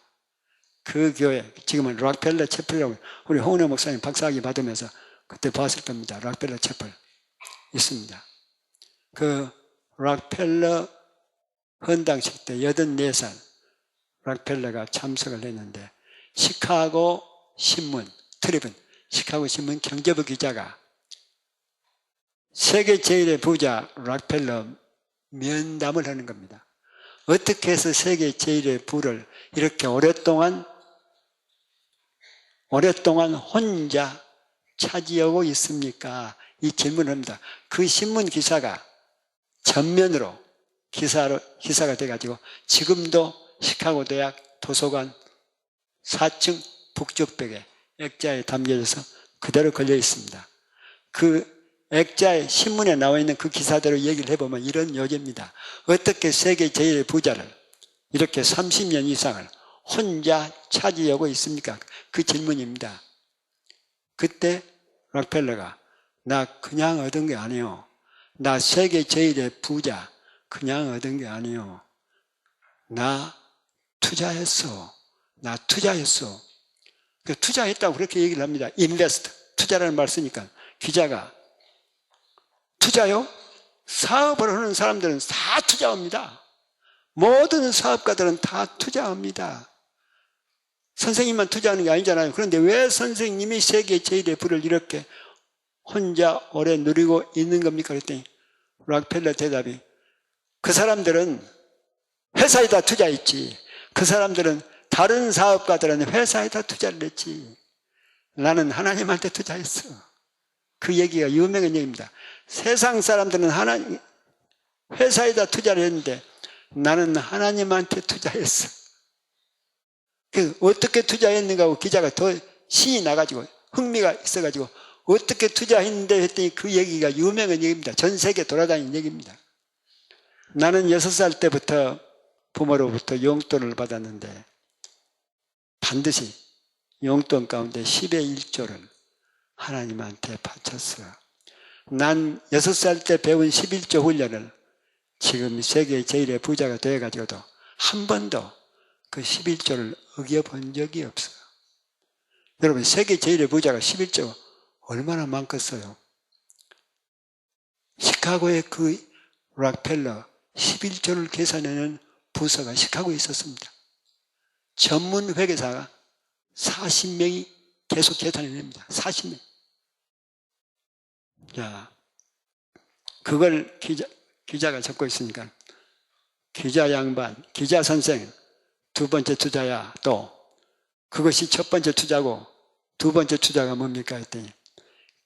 그 교회, 지금은 락펠러 채플이라고 우리 홍은혜 목사님 박사학위 받으면서 그때 봤을 겁니다. 락펠러 채플 있습니다. 그 락펠러 헌당식 때 84살 락펠러가 참석을 했는데 시카고 신문, 트리븐, 시카고 신문 경제부 기자가 세계 제1의 부자 락펠러 면담을 하는 겁니다. 어떻게 해서 세계 제1의 부를 이렇게 오랫동안 혼자 차지하고 있습니까? 이 질문을 합니다. 그 신문 기사가 전면으로 기사가 돼가지고 지금도 시카고 대학 도서관 4층 북쪽벽에 액자에 담겨져서 그대로 걸려 있습니다. 그 액자에 신문에 나와 있는 그 기사대로 얘기를 해보면 이런 요지입니다. 어떻게 세계 제1의 부자를 이렇게 30년 이상을 혼자 차지하고 있습니까? 그 질문입니다. 그때 락펠러가 나 그냥 얻은 게 아니에요. 나 세계 제1의 부자 그냥 얻은 게 아니에요. 나 투자했어. 나 투자했어. 투자했다고 그렇게 얘기를 합니다. 인베스트, 투자라는 말 쓰니까 기자가 투자요? 사업을 하는 사람들은 다 투자합니다. 모든 사업가들은 다 투자합니다. 선생님만 투자하는 게 아니잖아요. 그런데 왜 선생님이 세계 제1의 부를 이렇게 혼자 오래 누리고 있는 겁니까? 그랬더니 락펠러 대답이 그 사람들은 회사에다 투자했지. 그 사람들은 다른 사업가들은 회사에다 투자를 했지. 나는 하나님한테 투자했어. 그 얘기가 유명한 얘기입니다. 세상 사람들은 회사에다 투자를 했는데 나는 하나님한테 투자했어. 어떻게 투자했는가 하고 기자가 더 신이 나가지고 흥미가 있어가지고 어떻게 투자했는데 했더니 그 얘기가 유명한 얘기입니다. 전 세계 돌아다니는 얘기입니다. 나는 6살 때부터 부모로부터 용돈을 받았는데 반드시 용돈 가운데 10의 1조를 하나님한테 바쳤어요. 난 6살 때 배운 11조 훈련을 지금 세계 제일의 부자가 되어가지고도 한 번도 그 11조를 어겨본 적이 없어요. 여러분, 세계 제일의 부자가 11조 얼마나 많겠어요? 시카고의 그 락펠러 11조를 계산하는 부서가 시카고에 있었습니다. 전문 회계사가 40명이 계속 계산해냅니다. 40명. 자, 그걸 기자가 적고 있으니까 기자 양반, 기자 선생, 두 번째 투자야. 또 그것이 첫 번째 투자고 두 번째 투자가 뭡니까 했더니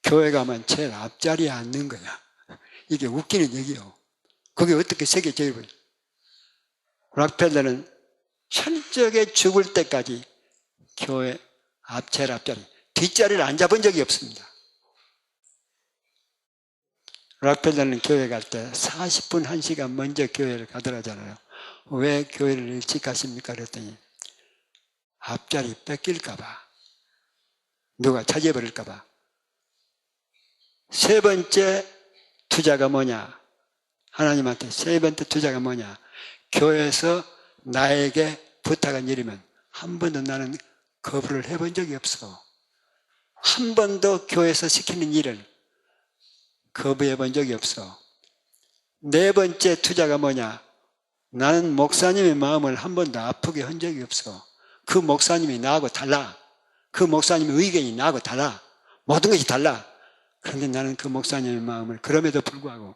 교회 가면 제일 앞자리에 앉는 거야. 이게 웃기는 얘기요. 그게 어떻게 세계 제일 부자? 락펠러는 철저하게 죽을 때까지 교회 제일 앞자리, 뒷자리를 앉아본 적이 없습니다. 락펠러는 교회 갈 때 40분, 1시간 먼저 교회를 가더라잖아요. 왜 교회를 일찍 가십니까? 그랬더니 앞자리 뺏길까봐, 누가 차지해버릴까봐. 세 번째 투자가 뭐냐? 하나님한테 세 번째 투자가 뭐냐? 교회에서 나에게 부탁한 일이면 한 번도 나는 거부를 해본 적이 없어. 한 번도 교회에서 시키는 일을 거부해 본 적이 없어. 네 번째 투자가 뭐냐? 나는 목사님의 마음을 한 번도 아프게 한 적이 없어. 그 목사님이 나하고 달라. 그 목사님의 의견이 나하고 달라. 모든 것이 달라. 그런데 나는 그 목사님의 마음을 그럼에도 불구하고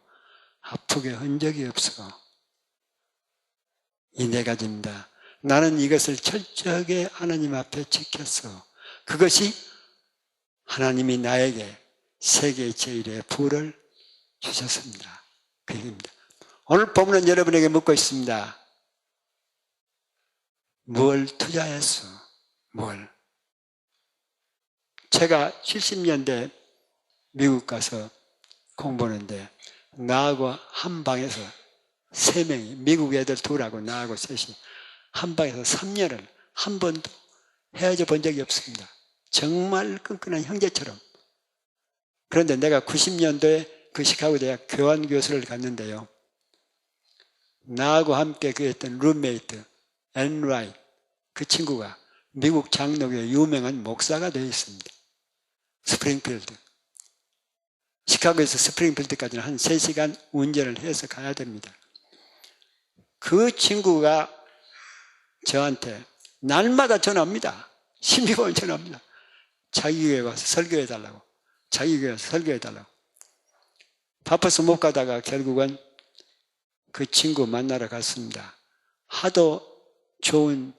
아프게 한 적이 없어. 이 네 가지입니다. 나는 이것을 철저하게 하나님 앞에 지켰어. 그것이 하나님이 나에게 세계 제일의 부를 주셨습니다. 그 얘기입니다. 오늘 본문은 여러분에게 묻고 있습니다. 뭘 투자했어? 뭘? 제가 70년대 미국 가서 공부하는데 나하고 한 방에서 3명이, 미국 애들 2하고 나하고 3이 한 방에서 3년을 한 번도 헤어져 본 적이 없습니다. 정말 끈끈한 형제처럼. 그런데 내가 90년도에 그 시카고 대학 교환 교수를 갔는데요. 나하고 함께 그 했던 룸메이트 앤 라이, 그 친구가 미국 장로교의 유명한 목사가 되어 있습니다. 스프링필드. 시카고에서 스프링필드까지는 한 3시간 운전을 해서 가야 됩니다. 그 친구가 저한테 날마다 전화합니다. 신비로운 전화합니다. 자기 교회 와서 설교해달라고. 자기 교회 와서 설교해달라고. 바빠서 못 가다가 결국은 그 친구 만나러 갔습니다. 하도 좋은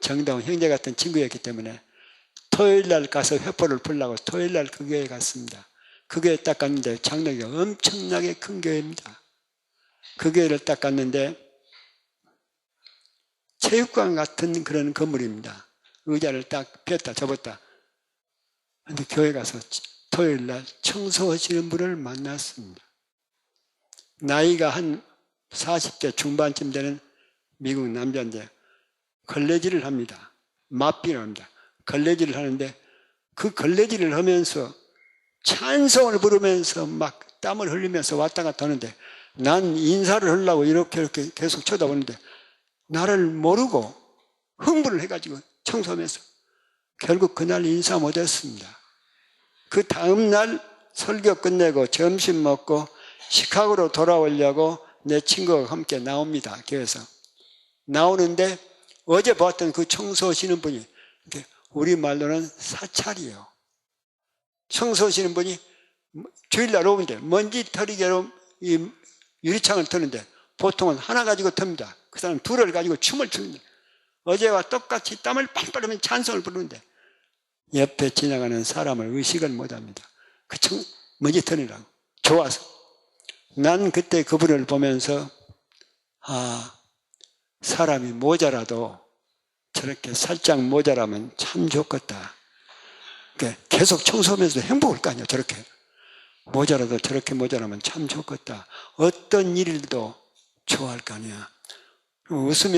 정다운 형제 같은 친구였기 때문에 토요일 날 가서 회포를 풀려고 토요일 날 그 교회에 갔습니다. 그 교회에 딱 갔는데 장로교가 엄청나게 큰 교회입니다. 그 교회를 딱 갔는데 체육관 같은 그런 건물입니다. 의자를 딱 폈다 접었다. 그런데 교회 가서 토요일 날 청소하시는 분을 만났습니다. 나이가 한 40대 중반쯤 되는 미국 남자인데 걸레질을 합니다. 맞비를 합니다. 걸레질을 하는데 그 걸레질을 하면서 찬송을 부르면서 막 땀을 흘리면서 왔다 갔다 하는데 난 인사를 하려고 이렇게 계속 쳐다보는데 나를 모르고 흥분을 해가지고 청소하면서 결국 그날 인사 못했습니다. 그 다음날 설교 끝내고 점심 먹고 시카고로 돌아오려고 내 친구가 함께 나옵니다. 교회에서 나오는데 어제 봤던 그 청소하시는 분이 우리말로는 사찰이에요. 청소하시는 분이 주일날 오는데 먼지 털이개로 이 유리창을 터는데 보통은 하나 가지고 텁니다. 그 사람 2를 가지고 춤을 춥니다. 어제와 똑같이 땀을 빵빵 흘리면 찬송을 부르는데 옆에 지나가는 사람을 의식을 못합니다. 그 먼지 털이라고. 좋아서. 난 그때 그분을 보면서 사람이 모자라도 저렇게 살짝 모자라면 참 좋겠다. 그러니까 계속 청소하면서 행복할 거 아니야. 저렇게 모자라도 저렇게 모자라면 참 좋겠다. 어떤 일도 좋아할 거 아니야.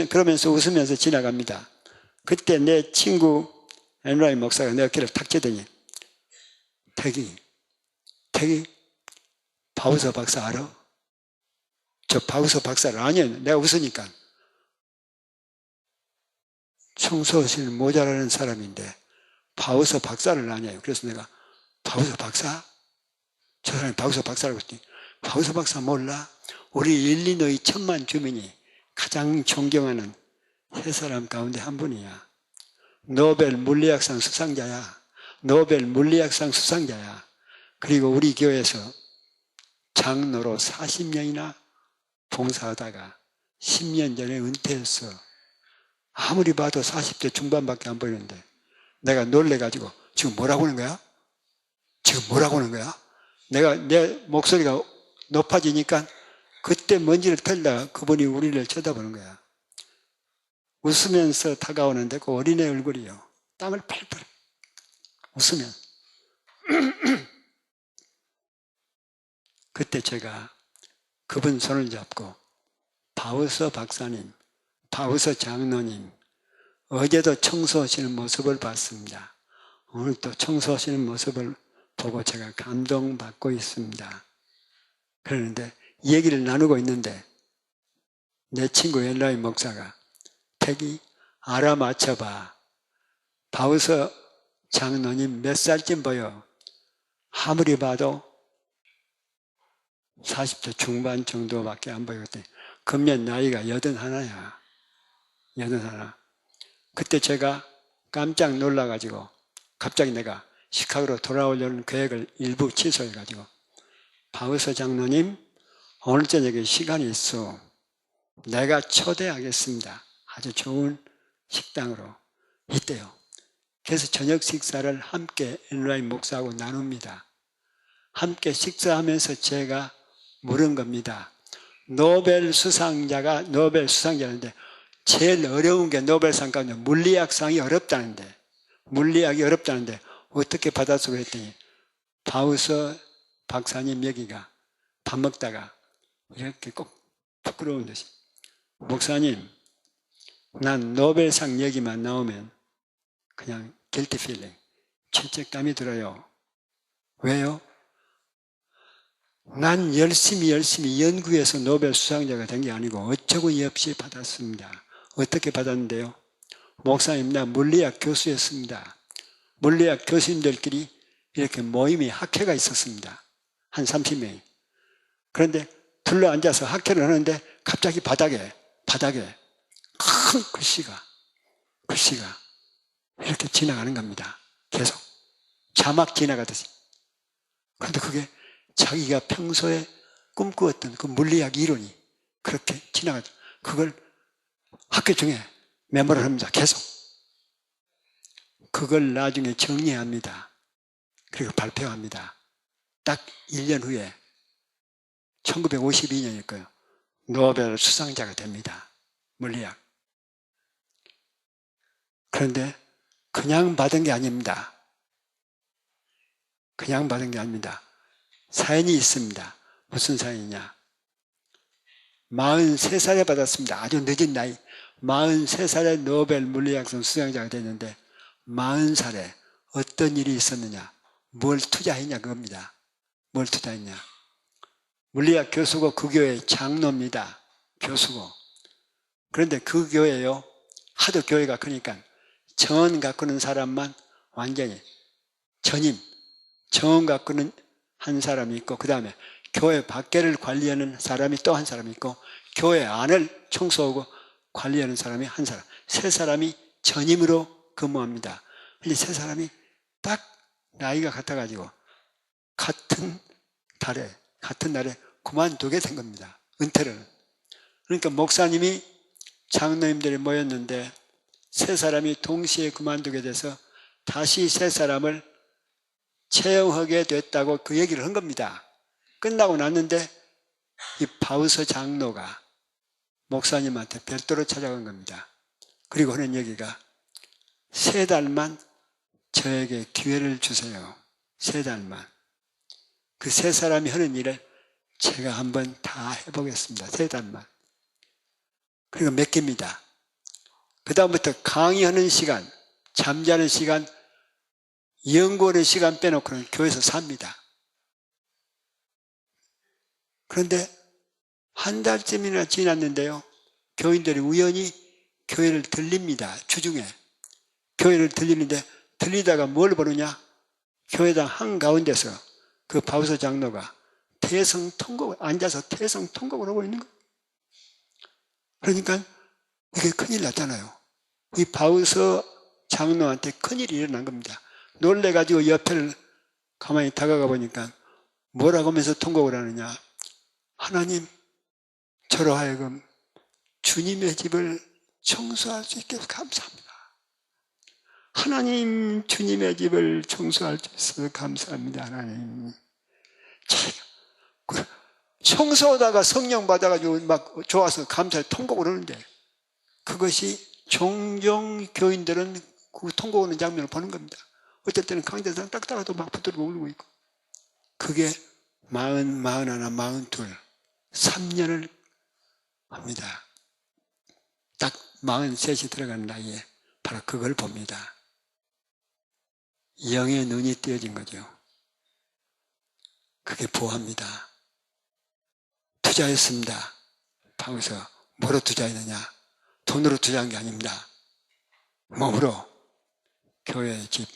그러면서 웃으면서 지나갑니다. 그때 내 친구 엔라인 목사가 내 어깨를 탁 치더니 태기 바우서 박사 알아? 저 바우서 박사를 아니에요. 내가 웃으니까. 청소실 모자라는 사람인데 바우서 박사를 아니에요. 그래서 내가 바우서 박사? 저 사람이 바우서 박사라고 했더니 바우서 박사 몰라? 우리 일리노이 1000만 주민이 가장 존경하는 세 사람 가운데 한 분이야. 노벨 물리학상 수상자야. 노벨 물리학상 수상자야. 그리고 우리 교회에서 장로로 40년이나 봉사하다가 10년 전에 은퇴했어. 아무리 봐도 40대 중반밖에 안 보이는데 내가 놀래가지고 지금 뭐라고 하는 거야? 지금 뭐라고 하는 거야? 내 목소리가 높아지니까 그때 먼지를 털다가 그분이 우리를 쳐다보는 거야. 웃으면서 다가오는데 그 어린애 얼굴이요. 땀을 팔팔 웃으면. 그때 제가 그분 손을 잡고 바우서 박사님, 바우서 장로님, 어제도 청소하시는 모습을 봤습니다. 오늘 또 청소하시는 모습을 보고 제가 감동받고 있습니다. 그러는데 이 얘기를 나누고 있는데 내 친구 엘라이 목사가 태기 알아맞혀봐. 바우서 장로님 몇 살쯤 보여? 아무리 봐도 40대 중반 정도밖에 안 보이거든요. 금년 나이가 81이야. 81. 그때 제가 깜짝 놀라가지고 갑자기 내가 시카고로 돌아오려는 계획을 일부 취소해가지고 바우서 장로님 오늘 저녁에 시간이 있어. 내가 초대하겠습니다. 아주 좋은 식당으로 있대요. 그래서 저녁 식사를 함께 엔라인 목사하고 나눕니다. 함께 식사하면서 제가 물은 겁니다. 노벨 수상자인데 제일 어려운 게 노벨상 가운데 물리학상이 어렵다는데 물리학이 어렵다는데 어떻게 받았어 그랬더니 바우서 박사님 여기가 밥 먹다가 이렇게 꼭 부끄러운 듯이 목사님 난 노벨상 얘기만 나오면 그냥 guilty feeling 죄책감이 들어요. 왜요? 난 열심히 연구해서 노벨 수상자가 된 게 아니고 어쩌고 없이 받았습니다. 어떻게 받았는데요? 목사님 나 물리학 교수였습니다. 물리학 교수님들끼리 이렇게 모임이 학회가 있었습니다. 한 30명이. 그런데 둘러앉아서 학회를 하는데 갑자기 바닥에 큰 글씨가 이렇게 지나가는 겁니다. 계속 자막 지나가듯이. 그런데 그게 자기가 평소에 꿈꾸었던 그 물리학 이론이 그렇게 지나가죠. 그걸 학교 중에 메모를 합니다. 계속. 그걸 나중에 정리합니다. 그리고 발표합니다. 딱 1년 후에 1952년일 거예요. 노벨 수상자가 됩니다. 물리학. 그런데 그냥 받은 게 아닙니다. 그냥 받은 게 아닙니다. 사연이 있습니다. 무슨 사연이냐. 43살에 받았습니다. 아주 늦은 나이. 43살에 노벨 물리학상 수상자가 됐는데 40살에 어떤 일이 있었느냐. 뭘 투자했냐 그겁니다. 뭘 투자했냐. 물리학 교수고 그 교회 장로입니다. 교수고. 그런데 그 교회요. 하도 교회가 크니까 정원 가꾸는 사람만 완전히 전임, 정원 가꾸는 한 사람이 있고 그 다음에 교회 밖에를 관리하는 사람이 또 한 사람이 있고 교회 안을 청소하고 관리하는 사람이 한 사람. 세 사람이 전임으로 근무합니다. 근데 세 사람이 딱 나이가 같아가지고 같은 날에 그만두게 된 겁니다. 은퇴를. 그러니까 목사님이 장로님들이 모였는데 세 사람이 동시에 그만두게 돼서 다시 세 사람을 채용하게 됐다고 그 얘기를 한 겁니다. 끝나고 났는데 이 바우서 장로가 목사님한테 별도로 찾아간 겁니다. 그리고 하는 얘기가 3달만 저에게 기회를 주세요. 3달만. 그 3사람이 하는 일을 제가 한번 다 해보겠습니다. 3달만. 그리고 맡깁니다. 그 다음부터 강의하는 시간, 잠자는 시간, 연구하는 시간 빼놓고는 교회에서 삽니다. 그런데 한 달쯤이나 지났는데요. 교인들이 우연히 교회를 들립니다. 주중에. 교회를 들리는데 들리다가 뭘 보느냐? 교회당 한가운데서 그 바우서 장로가 태성통곡을 앉아서 태성통곡을 하고 있는 거예요. 그러니까 이게 큰일 났잖아요. 이 바우서 장로한테 큰일이 일어난 겁니다. 놀래가지고 옆에를 가만히 다가가 보니까 뭐라고 하면서 통곡을 하느냐. 하나님, 저로 하여금 주님의 집을 청소할 수 있게 해서 감사합니다. 하나님, 주님의 집을 청소할 수 있어서 감사합니다. 하나님. 청소하다가 성령 받아가지고 막 좋아서 감사해 통곡을 하는데 그것이 종종 교인들은 그 통곡하는 장면을 보는 겁니다. 어쩔 때는 강대상 딱딱하도 막 붙들고 울고 있고. 그게 40, 41, 42, 3년을 합니다. 딱 43이 들어간 나이에 바로 그걸 봅니다. 영의 눈이 띄어진 거죠. 그게 보합니다. 투자했습니다. 하고서 뭐로 투자했느냐? 돈으로 투자한 게 아닙니다. 몸으로 교회 집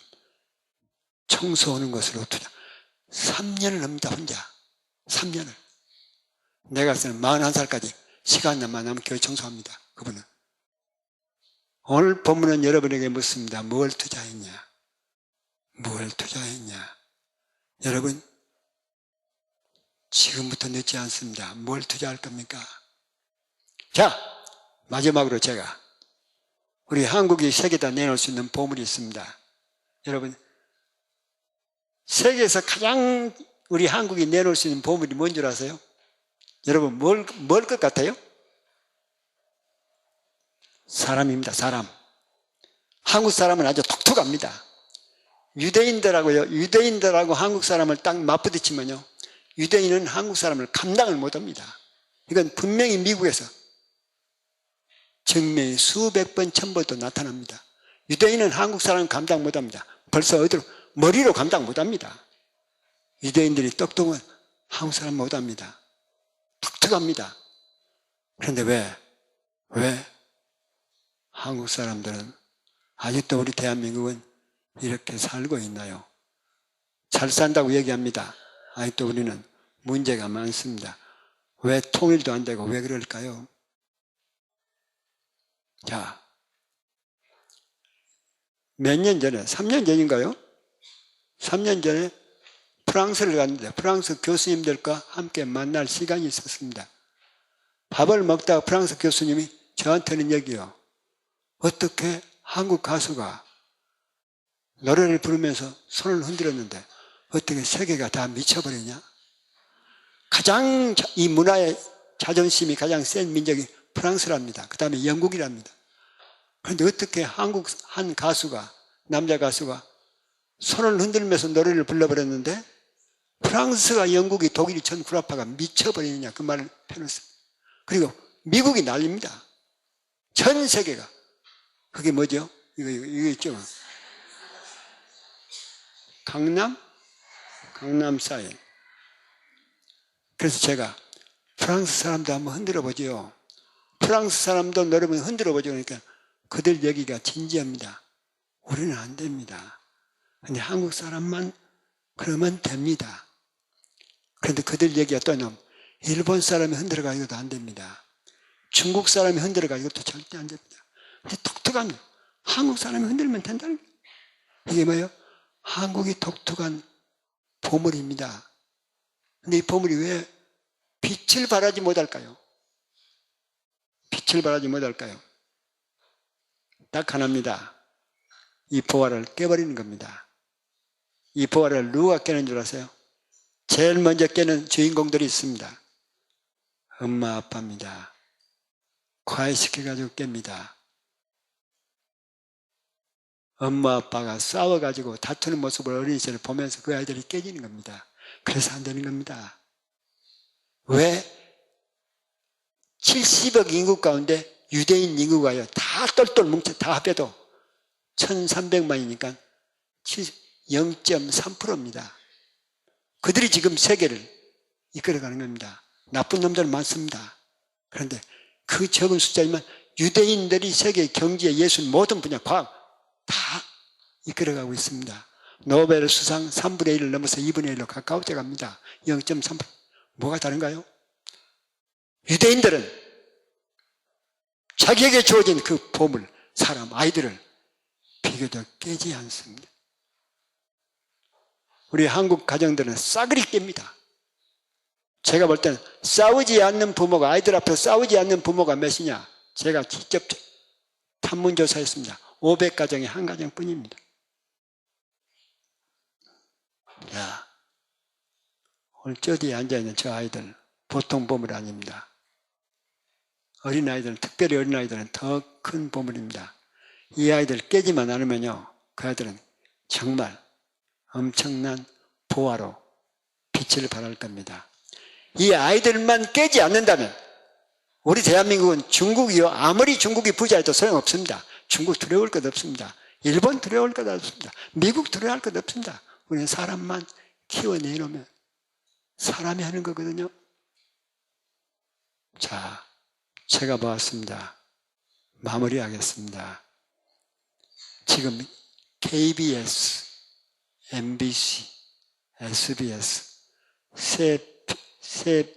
청소하는 것으로 투자. 3년을 합니다. 혼자. 3년을. 내가 쓰는 41살까지 시간만 나면 교회 청소합니다. 그분은. 오늘 본문은 여러분에게 묻습니다. 뭘 투자했냐? 뭘 투자했냐? 여러분, 지금부터 늦지 않습니다. 뭘 투자할 겁니까? 자, 마지막으로 제가 우리 한국이 세계에다 내놓을 수 있는 보물이 있습니다. 여러분, 세계에서 가장 우리 한국이 내놓을 수 있는 보물이 뭔 줄 아세요? 여러분, 뭘 것 같아요? 사람입니다. 사람. 한국 사람은 아주 독특합니다. 유대인들하고 한국 사람을 딱 맞부딪히면요, 유대인은 한국 사람을 감당을 못합니다. 이건 분명히 미국에서 증명이 수백 번, 1000번도 나타납니다. 유대인은 한국 사람을 감당 못합니다. 벌써 어디로? 머리로 감당 못합니다. 유대인들이 똑똑한 한국 사람 못합니다. 독특합니다. 그런데 왜 한국 사람들은 아직도 우리 대한민국은 이렇게 살고 있나요? 잘 산다고 얘기합니다. 아직도 우리는 문제가 많습니다. 왜 통일도 안 되고 왜 그럴까요? 자, 몇 년 전에, 3년 전인가요? 3년 전에 프랑스를 갔는데 프랑스 교수님들과 함께 만날 시간이 있었습니다. 밥을 먹다가 프랑스 교수님이 저한테는 얘기요. 어떻게 한국 가수가 노래를 부르면서 손을 흔들었는데 어떻게 세계가 다 미쳐버리냐? 가장 이 문화의 자존심이 가장 센 민족이 프랑스랍니다. 그 다음에 영국이랍니다. 그런데 어떻게 한국 한 가수가, 남자 가수가 손을 흔들면서 노래를 불러버렸는데 프랑스가 영국이 독일이 전 구라파가 미쳐버리느냐 그 말을 펴놓습니다. 그리고 미국이 난립니다. 전 세계가. 그게 뭐죠? 이거 있죠? 강남 사인. 그래서 제가 프랑스 사람도 한번 흔들어 보죠. 프랑스 사람도 노래 부르면 흔들어 보죠. 그러니까 그들 얘기가 진지합니다. 우리는 안 됩니다. 근데 한국 사람만 그러면 됩니다. 그런데 그들 얘기가 또 나오면 일본 사람이 흔들어 가지고도 안 됩니다. 중국 사람이 흔들어 가지고도 절대 안 됩니다. 근데 독특한 한국 사람이 흔들면 된다는 거예요. 이게 뭐예요? 한국이 독특한 보물입니다. 근데 이 보물이 왜 빛을 발하지 못할까요? 빛을 발하지 못할까요? 딱 하나입니다. 이 보화를 깨버리는 겁니다. 이 보화를 누가 깨는 줄 아세요? 제일 먼저 깨는 주인공들이 있습니다. 엄마, 아빠입니다. 과외시켜가지고 깹니다. 엄마 아빠가 싸워가지고 다투는 모습을 어린 시절을 보면서 그 아이들이 깨지는 겁니다. 그래서 안 되는 겁니다. 왜? 70억 인구 가운데 유대인 인구가요, 다 똘똘 뭉쳐 다 합해도 1300만이니까 0.3%입니다. 그들이 지금 세계를 이끌어가는 겁니다. 나쁜 놈들은 많습니다. 그런데 그 적은 숫자이면 유대인들이 세계 경제, 예술 모든 분야, 과학 다 이끌어가고 있습니다. 노벨 수상 3분의 1을 넘어서 2분의 1로 가까워져 갑니다. 0.3%. 뭐가 다른가요? 유대인들은 자기에게 주어진 그 보물, 사람, 아이들을 비교적 깨지 않습니다. 우리 한국 가정들은 싸그리 깹니다. 제가 볼 때는 싸우지 않는 부모가, 아이들 앞에서 싸우지 않는 부모가 몇이냐? 제가 직접 탐문조사했습니다. 500가정에 한 가정뿐입니다. 야, 오늘 저기에 앉아있는 저 아이들 보통 보물 아닙니다. 어린아이들은, 특별히 어린아이들은 더 큰 보물입니다. 이 아이들 깨지만 않으면요, 그 아이들은 정말 엄청난 보화로 빛을 발할 겁니다. 이 아이들만 깨지 않는다면 우리 대한민국은 중국이요, 아무리 중국이 부자해도 소용없습니다. 중국 두려울 것 없습니다. 일본 두려울 것 없습니다. 미국 두려워할 것 없습니다. 우리는 사람만 키워내놓으면 사람이 하는 거거든요. 자, 제가 보았습니다. 마무리하겠습니다. 지금 KBS, MBC, SBS 세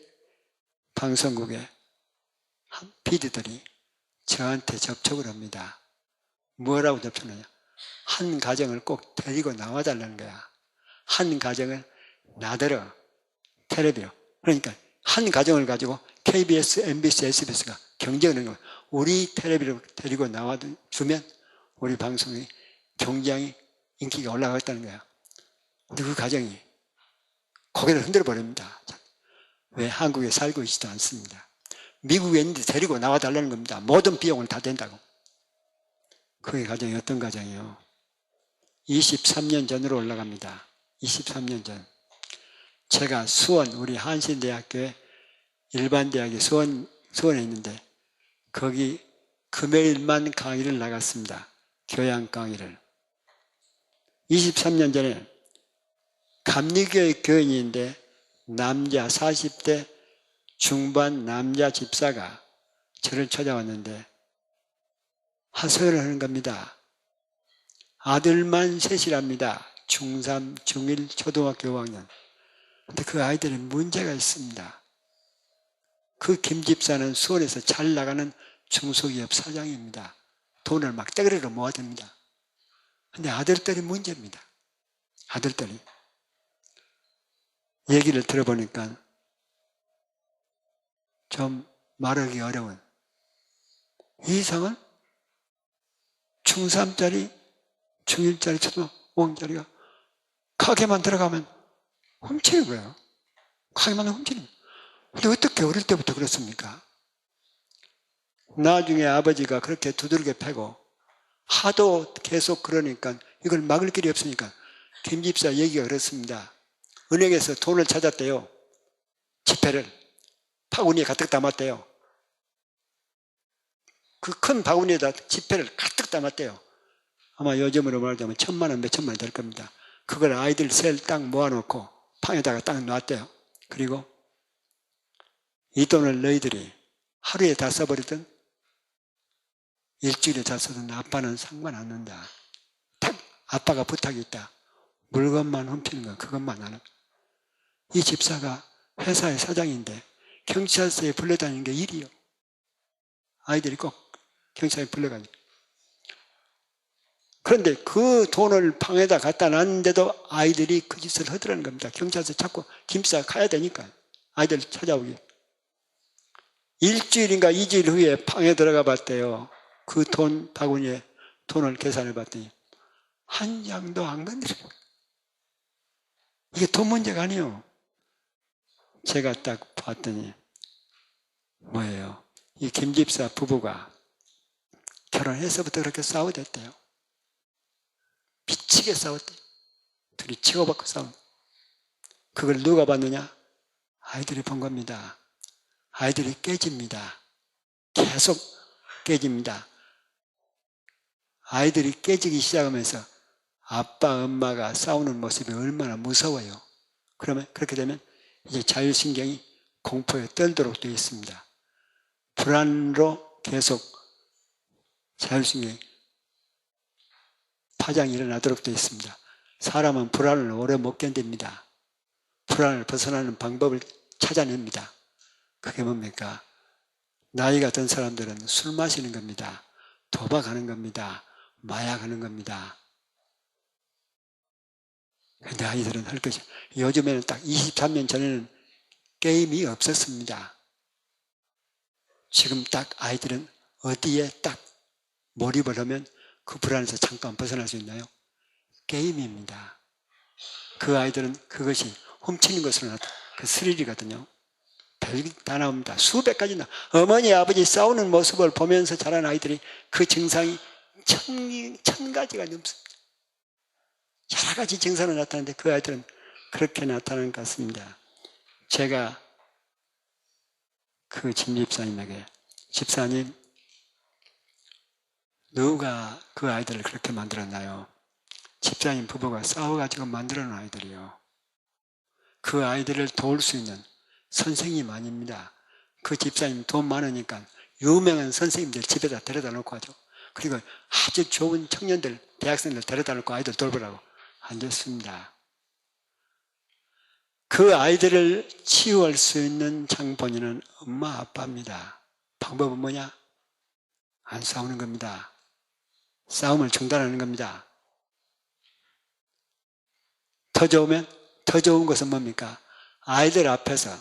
방송국의 PD들이 저한테 접촉을 합니다. 뭐라고 접촉하냐? 한 가정을 꼭 데리고 나와달라는 거야. 한 가정을 나더러 텔레비로. 그러니까 한 가정을 가지고 KBS, MBC, SBS가 경쟁하는 거야. 우리 텔레비로 데리고 나와주면 우리 방송이 굉장히 인기가 올라가겠다는 거야. 근데 그 가정이 고개를 흔들어 버립니다. 왜? 한국에 살고 있지도 않습니다. 미국에 있는데 데리고 나와달라는 겁니다. 모든 비용을 다 댄다고. 그게 가정이 어떤 가정이에요? 23년 전으로 올라갑니다. 23년 전. 제가 수원, 우리 한신대학교에 일반대학이 수원에 있는데 거기 금요일만 강의를 나갔습니다. 교양 강의를. 23년 전에 감리교의 교인인데 남자 40대 중반 남자 집사가 저를 찾아왔는데 하소연을 하는 겁니다. 아들만 셋이랍니다. 중3, 중1, 초등학교 5학년. 근데 그 아이들은 문제가 있습니다. 그 김 집사는 수원에서 잘 나가는 중소기업 사장입니다. 돈을 막 떼그리로 모아둡니다. 근데 아들들이 문제입니다. 아들들이. 얘기를 들어보니까 좀 말하기 어려운 이 이상은 중3짜리, 중1짜리, 초등학교 5학년짜리가 가게만 들어가면 훔치는 거예요. 가게만 훔치는 거예요. 근데 어떻게 어릴 때부터 그렇습니까? 나중에 아버지가 그렇게 두들겨 패고 하도 계속 그러니까 이걸 막을 길이 없으니까 김 집사 얘기가 그렇습니다. 은행에서 돈을 찾았대요. 지폐를 바구니에 가득 담았대요. 그 큰 바구니에다 지폐를 가득 담았대요. 아마 요즘으로 말하자면 1,000만 원, 몇천만 원 될 겁니다. 그걸 아이들 셀 딱 모아놓고 방에다가 딱 놨대요. 그리고 이 돈을 너희들이 하루에 다 써버리든 일주일에 다 써든 아빠는 상관 안 한다. 딱 아빠가 부탁이 있다. 물건만 훔치는 건 그것만 하는. 이 집사가 회사의 사장인데 경찰서에 불러다니는 게 일이요. 아이들이 꼭 경찰에 불러가니까. 그런데 그 돈을 방에다 갖다 놨는데도 아이들이 그 짓을 하더라는 겁니다. 경찰서 자꾸 김사가 가야 되니까 아이들 찾아오기. 일주일인가 2주일 후에 방에 들어가 봤대요. 그 돈 바구니에 돈을 계산해 봤더니 한 장도 안 건드려요. 이게 돈 문제가 아니에요. 제가 딱 봤더니 뭐예요? 이 김집사 부부가 결혼해서부터 그렇게 싸우댔대요. 미치게 싸웠대. 둘이 치고받고 싸운. 그걸 누가 봤느냐? 아이들이 본 겁니다. 아이들이 깨집니다. 계속 깨집니다. 아이들이 깨지기 시작하면서 아빠, 엄마가 싸우는 모습이 얼마나 무서워요. 그러면 그렇게 되면 이제 자율신경이 공포에 떨도록 되어 있습니다. 불안으로 계속 자율신경이 파장이 일어나도록 되어 있습니다. 사람은 불안을 오래 못 견딥니다. 불안을 벗어나는 방법을 찾아냅니다. 그게 뭡니까? 나이가 든 사람들은 술 마시는 겁니다. 도박하는 겁니다. 마약하는 겁니다. 근데 아이들은 할 것이, 요즘에는 딱 23년 전에는 게임이 없었습니다. 지금 딱 아이들은 어디에 딱 몰입을 하면 그 불안에서 잠깐 벗어날 수 있나요? 게임입니다. 그 아이들은 그것이 훔치는 것으로 나타나, 그 스릴이거든요. 별게 다 나옵니다. 수백 가지나. 어머니, 아버지 싸우는 모습을 보면서 자란 아이들이 그 증상이 천 가지가 넘습니다. 여러 가지 증상으로 나타나는데 그 아이들은 그렇게 나타나는 것 같습니다. 제가 그 집사님에게, 집사님, 누가 그 아이들을 그렇게 만들었나요? 집사님 부부가 싸워가지고 만들어 놓은 아이들이요. 그 아이들을 도울 수 있는 선생님 아닙니다. 그 집사님 돈 많으니까 유명한 선생님들 집에다 데려다 놓고 하죠. 그리고 아주 좋은 청년들, 대학생들 데려다 놓고 아이들 돌보라고. 안 됐습니다. 그 아이들을 치유할 수 있는 장본인은 엄마, 아빠입니다. 방법은 뭐냐? 안 싸우는 겁니다. 싸움을 중단하는 겁니다. 더 좋은 것은 뭡니까? 아이들 앞에서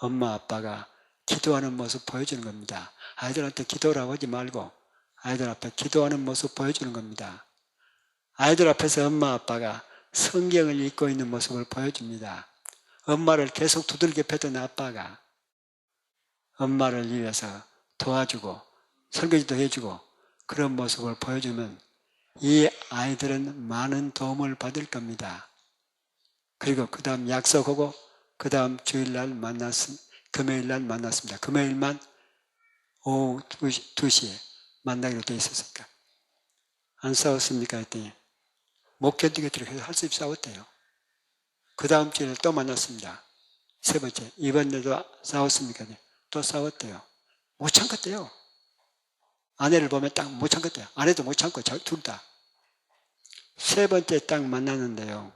엄마, 아빠가 기도하는 모습 보여주는 겁니다. 아이들한테 기도라고 하지 말고 아이들 앞에 기도하는 모습 보여주는 겁니다. 아이들 앞에서 엄마, 아빠가 성경을 읽고 있는 모습을 보여줍니다. 엄마를 계속 두들겨 패던 아빠가 엄마를 위해서 도와주고 설거지도 해주고 그런 모습을 보여주면 이 아이들은 많은 도움을 받을 겁니다. 그리고 그 다음 약속하고 그 다음 주일날 금요일날 만났습니다. 금요일만 오후 2시에 만나기로 돼 있었으니까. 안 싸웠습니까? 했더니 못 견디겠다고 해서 할 수 없이 싸웠대요. 그 다음 주에 또 만났습니다. 세 번째, 이번에도 싸웠습니까? 또 싸웠대요. 못 참겠대요. 아내를 보면 딱 못 참겠대요. 아내도 못 참고 둘 다. 세 번째 딱 만났는데요.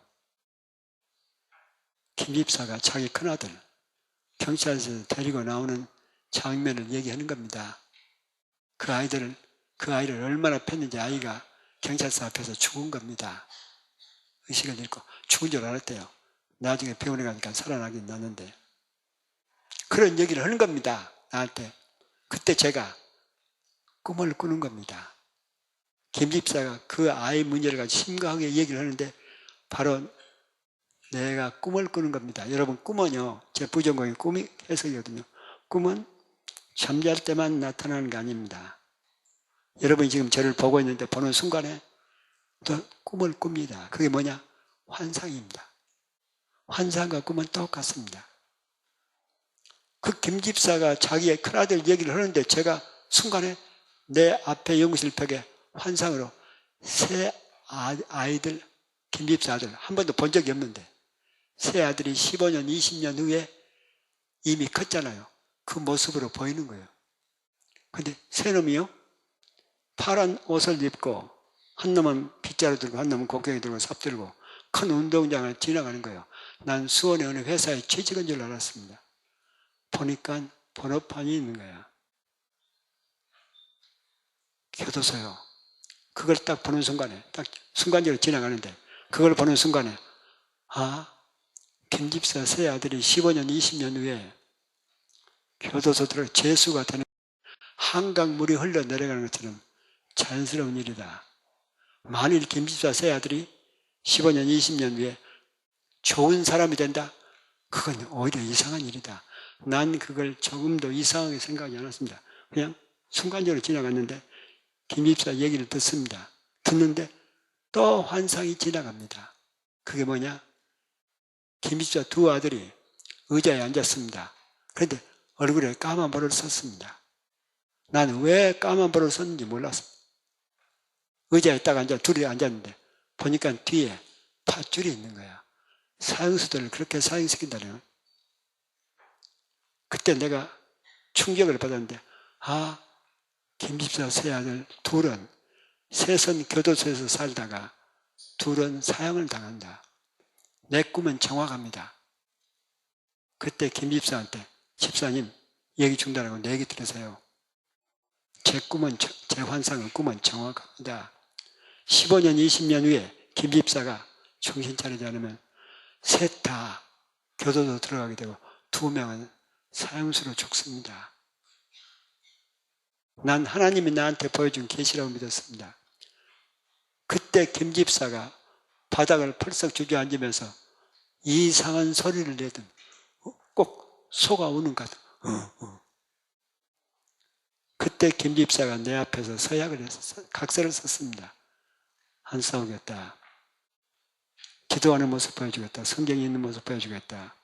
김 집사가 자기 큰아들 경찰서에서 데리고 나오는 장면을 얘기하는 겁니다. 그 아이를 얼마나 팼는지 아이가 경찰서 앞에서 죽은 겁니다. 의식을 잃고 죽은 줄 알았대요. 나중에 병원에 가니까 살아나긴 났는데. 그런 얘기를 하는 겁니다. 나한테. 그때 제가 꿈을 꾸는 겁니다. 김 집사가 그 아이 문제를 가지고 심각하게 얘기를 하는데 바로 내가 꿈을 꾸는 겁니다. 여러분, 꿈은요, 제 부전공이 꿈이 해석이거든요. 꿈은 잠잘 때만 나타나는 게 아닙니다. 여러분이 지금 저를 보고 있는데 보는 순간에 또 꿈을 꿉니다. 그게 뭐냐? 환상입니다. 환상과 꿈은 똑같습니다. 그 김 집사가 자기의 큰아들 얘기를 하는데 제가 순간에 내 앞에 연구실 벽에 환상으로 세 아이들, 김 집사 아들 한 번도 본 적이 없는데 세 아들이 15년, 20년 후에 이미 컸잖아요. 그 모습으로 보이는 거예요. 근데 세 놈이요, 파란 옷을 입고 한 놈은 빗자루 들고 한 놈은 곡괭이 들고 삽 들고 큰 운동장을 지나가는 거예요. 난 수원의 어느 회사에 취직한 줄 알았습니다. 보니까 번호판이 있는 거야. 교도소요. 그걸 딱 보는 순간에, 딱 순간적으로 지나가는데 그걸 보는 순간에 김 집사 세 아들이 15년, 20년 후에 교도소 들어 재수가 되는 한강물이 흘러내려가는 것처럼 자연스러운 일이다. 만일 김 집사 세 아들이 15년, 20년 후에 좋은 사람이 된다? 그건 오히려 이상한 일이다. 난 그걸 조금도 이상하게 생각하지 않았습니다. 그냥 순간적으로 지나갔는데 김 집사 얘기를 듣습니다. 듣는데 또 환상이 지나갑니다. 그게 뭐냐? 김집사 두 아들이 의자에 앉았습니다. 그런데 얼굴에 까만 볼을 썼습니다. 나는 왜 까만 볼을 썼는지 몰랐어. 의자에 딱 둘이 앉았는데 보니까 뒤에 밧줄이 있는 거야. 사형수들을 그렇게 사형시킨다는. 그때 내가 충격을 받았는데, 김집사 세 아들 둘은 세선 교도소에서 살다가 둘은 사형을 당한다. 내 꿈은 정확합니다. 그때 김집사한테, 집사님 얘기 중단하고 내 얘기 들으세요. 제 환상은 꿈은 정확합니다. 15년 20년 후에 김집사가 정신 차리지 않으면 셋 다 교도소 들어가게 되고 2명은 사형수로 죽습니다. 난 하나님이 나한테 보여준 계시라고 믿었습니다. 그때 김집사가 바닥을 펄썩 주저앉으면서 이상한 소리를 내던, 꼭 소가 우는 것 같아. 그때 김집사가 내 앞에서 서약을 해서 각서를 썼습니다. 안 싸우겠다. 기도하는 모습 보여주겠다. 성경이 있는 모습 보여주겠다.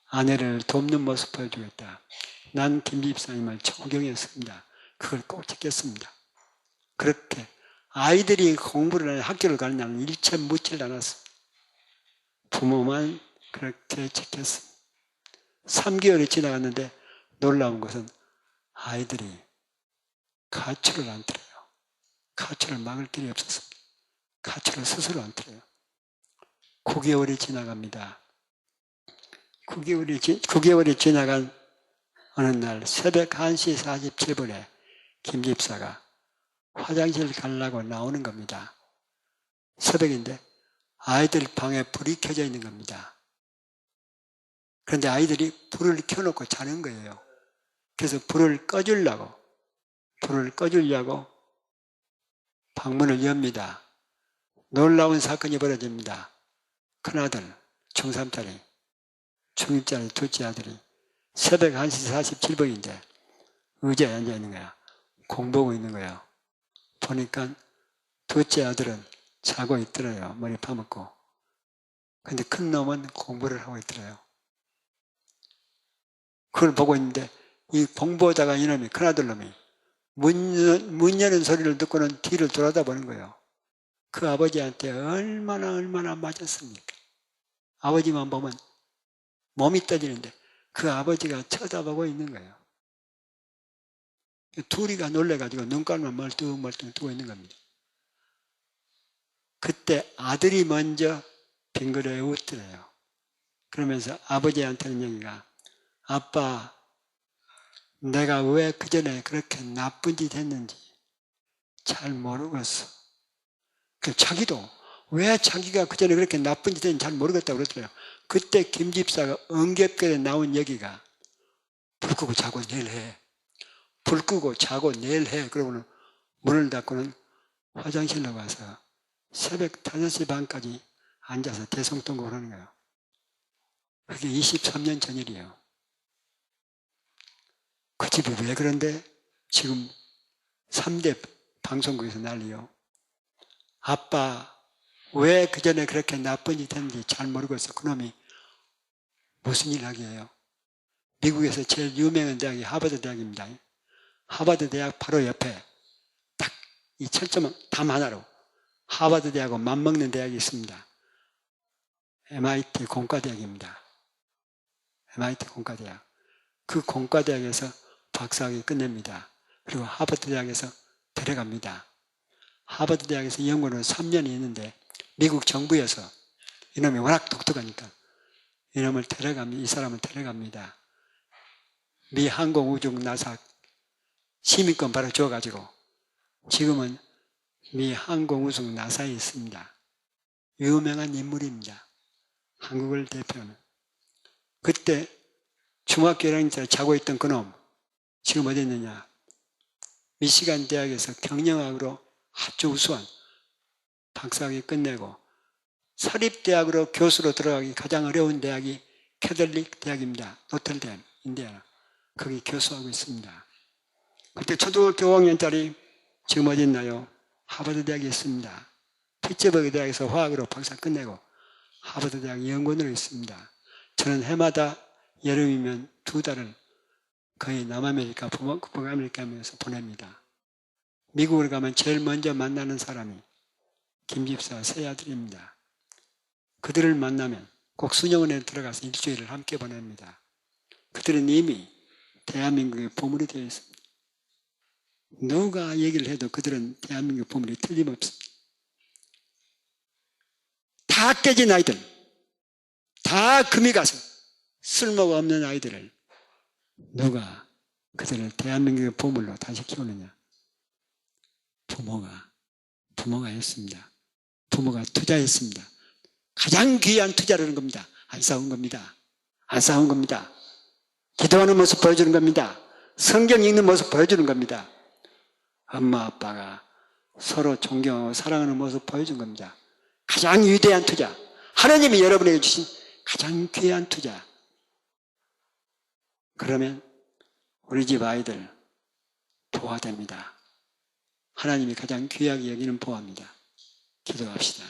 아내를 돕는 모습 보여주겠다. 난 김집사님을 존경했습니다. 그걸 꼭 지켰습니다. 그렇게 아이들이 공부를 하는 학교를 가는 날은 일체 묻질 않았습니다. 부모만 그렇게 지켰습니다. 3개월이 지나갔는데 놀라운 것은 아이들이 가출을 안 들어요. 가출을 막을 길이 없었습니다. 가출을 스스로 안 들어요. 9개월이 지나갑니다. 9개월이 지나간 어느 날 새벽 1시 47분에 김집사가 화장실 가려고 나오는 겁니다. 새벽인데 아이들 방에 불이 켜져 있는 겁니다. 그런데 아이들이 불을 켜놓고 자는 거예요. 그래서 불을 꺼주려고 방문을 엽니다. 놀라운 사건이 벌어집니다. 큰아들, 중3딸이, 중1딸이, 둘째 아들이 새벽 1시 47분인데 의자에 앉아 있는 거야. 공부하고 있는 거예요. 보니까 둘째 아들은 자고 있더래요. 머리 파묻고. 근데 큰 놈은 공부를 하고 있더래요. 그걸 보고 있는데 이 공부하다가 이놈이, 큰아들 놈이 문 여는 소리를 듣고는 뒤를 돌아다 보는 거예요. 그 아버지한테 얼마나 맞았습니까? 아버지만 보면 몸이 떠지는데 그 아버지가 쳐다보고 있는 거예요. 둘이가 놀래가지고 눈깔만 멀뚱멀뚱 뜨고 있는 겁니다. 그때 아들이 먼저 빙그레 웃더래요. 그러면서 아버지한테는 얘기가, 아빠, 내가 왜 그전에 그렇게 나쁜 짓 했는지 잘 모르겠어. 자기도 왜 자기가 그전에 그렇게 나쁜 짓 했는지 잘 모르겠다고 그러더래요. 그때 김집사가 엉겹결에 나온 얘기가, 불 끄고 자고 내일 해. 불 끄고 자고 내일 해. 그러고는 문을 닫고는 화장실로 가서 새벽 5시 반까지 앉아서 대성통곡을 하는 거예요. 그게 23년 전 일이에요. 그 집이 왜 그런데 지금 3대 방송국에서 난리요. 아빠 왜 그전에 그렇게 나쁜 짓 했는지 잘 모르겠어. 그놈이 무슨 일 하게요? 미국에서 제일 유명한 대학이 하버드 대학입니다. 하버드 대학 바로 옆에 딱 이 철조망 담 하나로 하버드 대학하고 맞먹는 대학이 있습니다. MIT 공과대학입니다. MIT 공과대학. 그 공과대학에서 박사학위 끝냅니다. 그리고 하버드 대학에서 데려갑니다. 하버드 대학에서 연구를 3년이 있는데 미국 정부에서 이놈이 워낙 독특하니까 이 사람을 데려갑니다. 미 항공우주 나사 시민권 바로 줘가지고 지금은 미 항공우주 나사에 있습니다. 유명한 인물입니다. 한국을 대표하는. 그때 중학교 1학년 때 자고 있던 그놈 지금 어디 있느냐? 미시간 대학에서 경영학으로 아주 우수한 박사학위 끝내고 사립대학으로 교수로 들어가기 가장 어려운 대학이 캐톨릭 대학입니다. 노틀댐, 인디애나. 거기 교수하고 있습니다. 그때 초등학교 5학년짜리 지금 어디 있나요? 하버드 대학에 있습니다. 피츠버그 대학에서 화학으로 박사 끝내고 하버드 대학 연구원으로 있습니다. 저는 해마다 여름이면 2달을 거의 남아메리카, 북아메리카에서 보냅니다. 미국을 가면 제일 먼저 만나는 사람이 김집사 세 아들입니다. 그들을 만나면 꼭 수녀원에 들어가서 일주일을 함께 보냅니다. 그들은 이미 대한민국의 보물이 되어 있습니다. 누가 얘기를 해도 그들은 대한민국 보물이 틀림없습니다. 다 깨진 아이들, 다 금이 가서 쓸모가 없는 아이들을 누가 그들을 대한민국의 보물로 다시 키우느냐? 부모가 했습니다. 부모가 투자했습니다. 가장 귀한 투자를 하는 겁니다. 안 싸운 겁니다. 안 싸운 겁니다. 기도하는 모습 보여주는 겁니다. 성경 읽는 모습 보여주는 겁니다. 엄마 아빠가 서로 존경하고 사랑하는 모습 보여준 겁니다. 가장 위대한 투자, 하나님이 여러분에게 주신 가장 귀한 투자. 그러면 우리 집 아이들 보호됩니다. 하나님이 가장 귀하게 여기는 보호입니다. 기도합시다.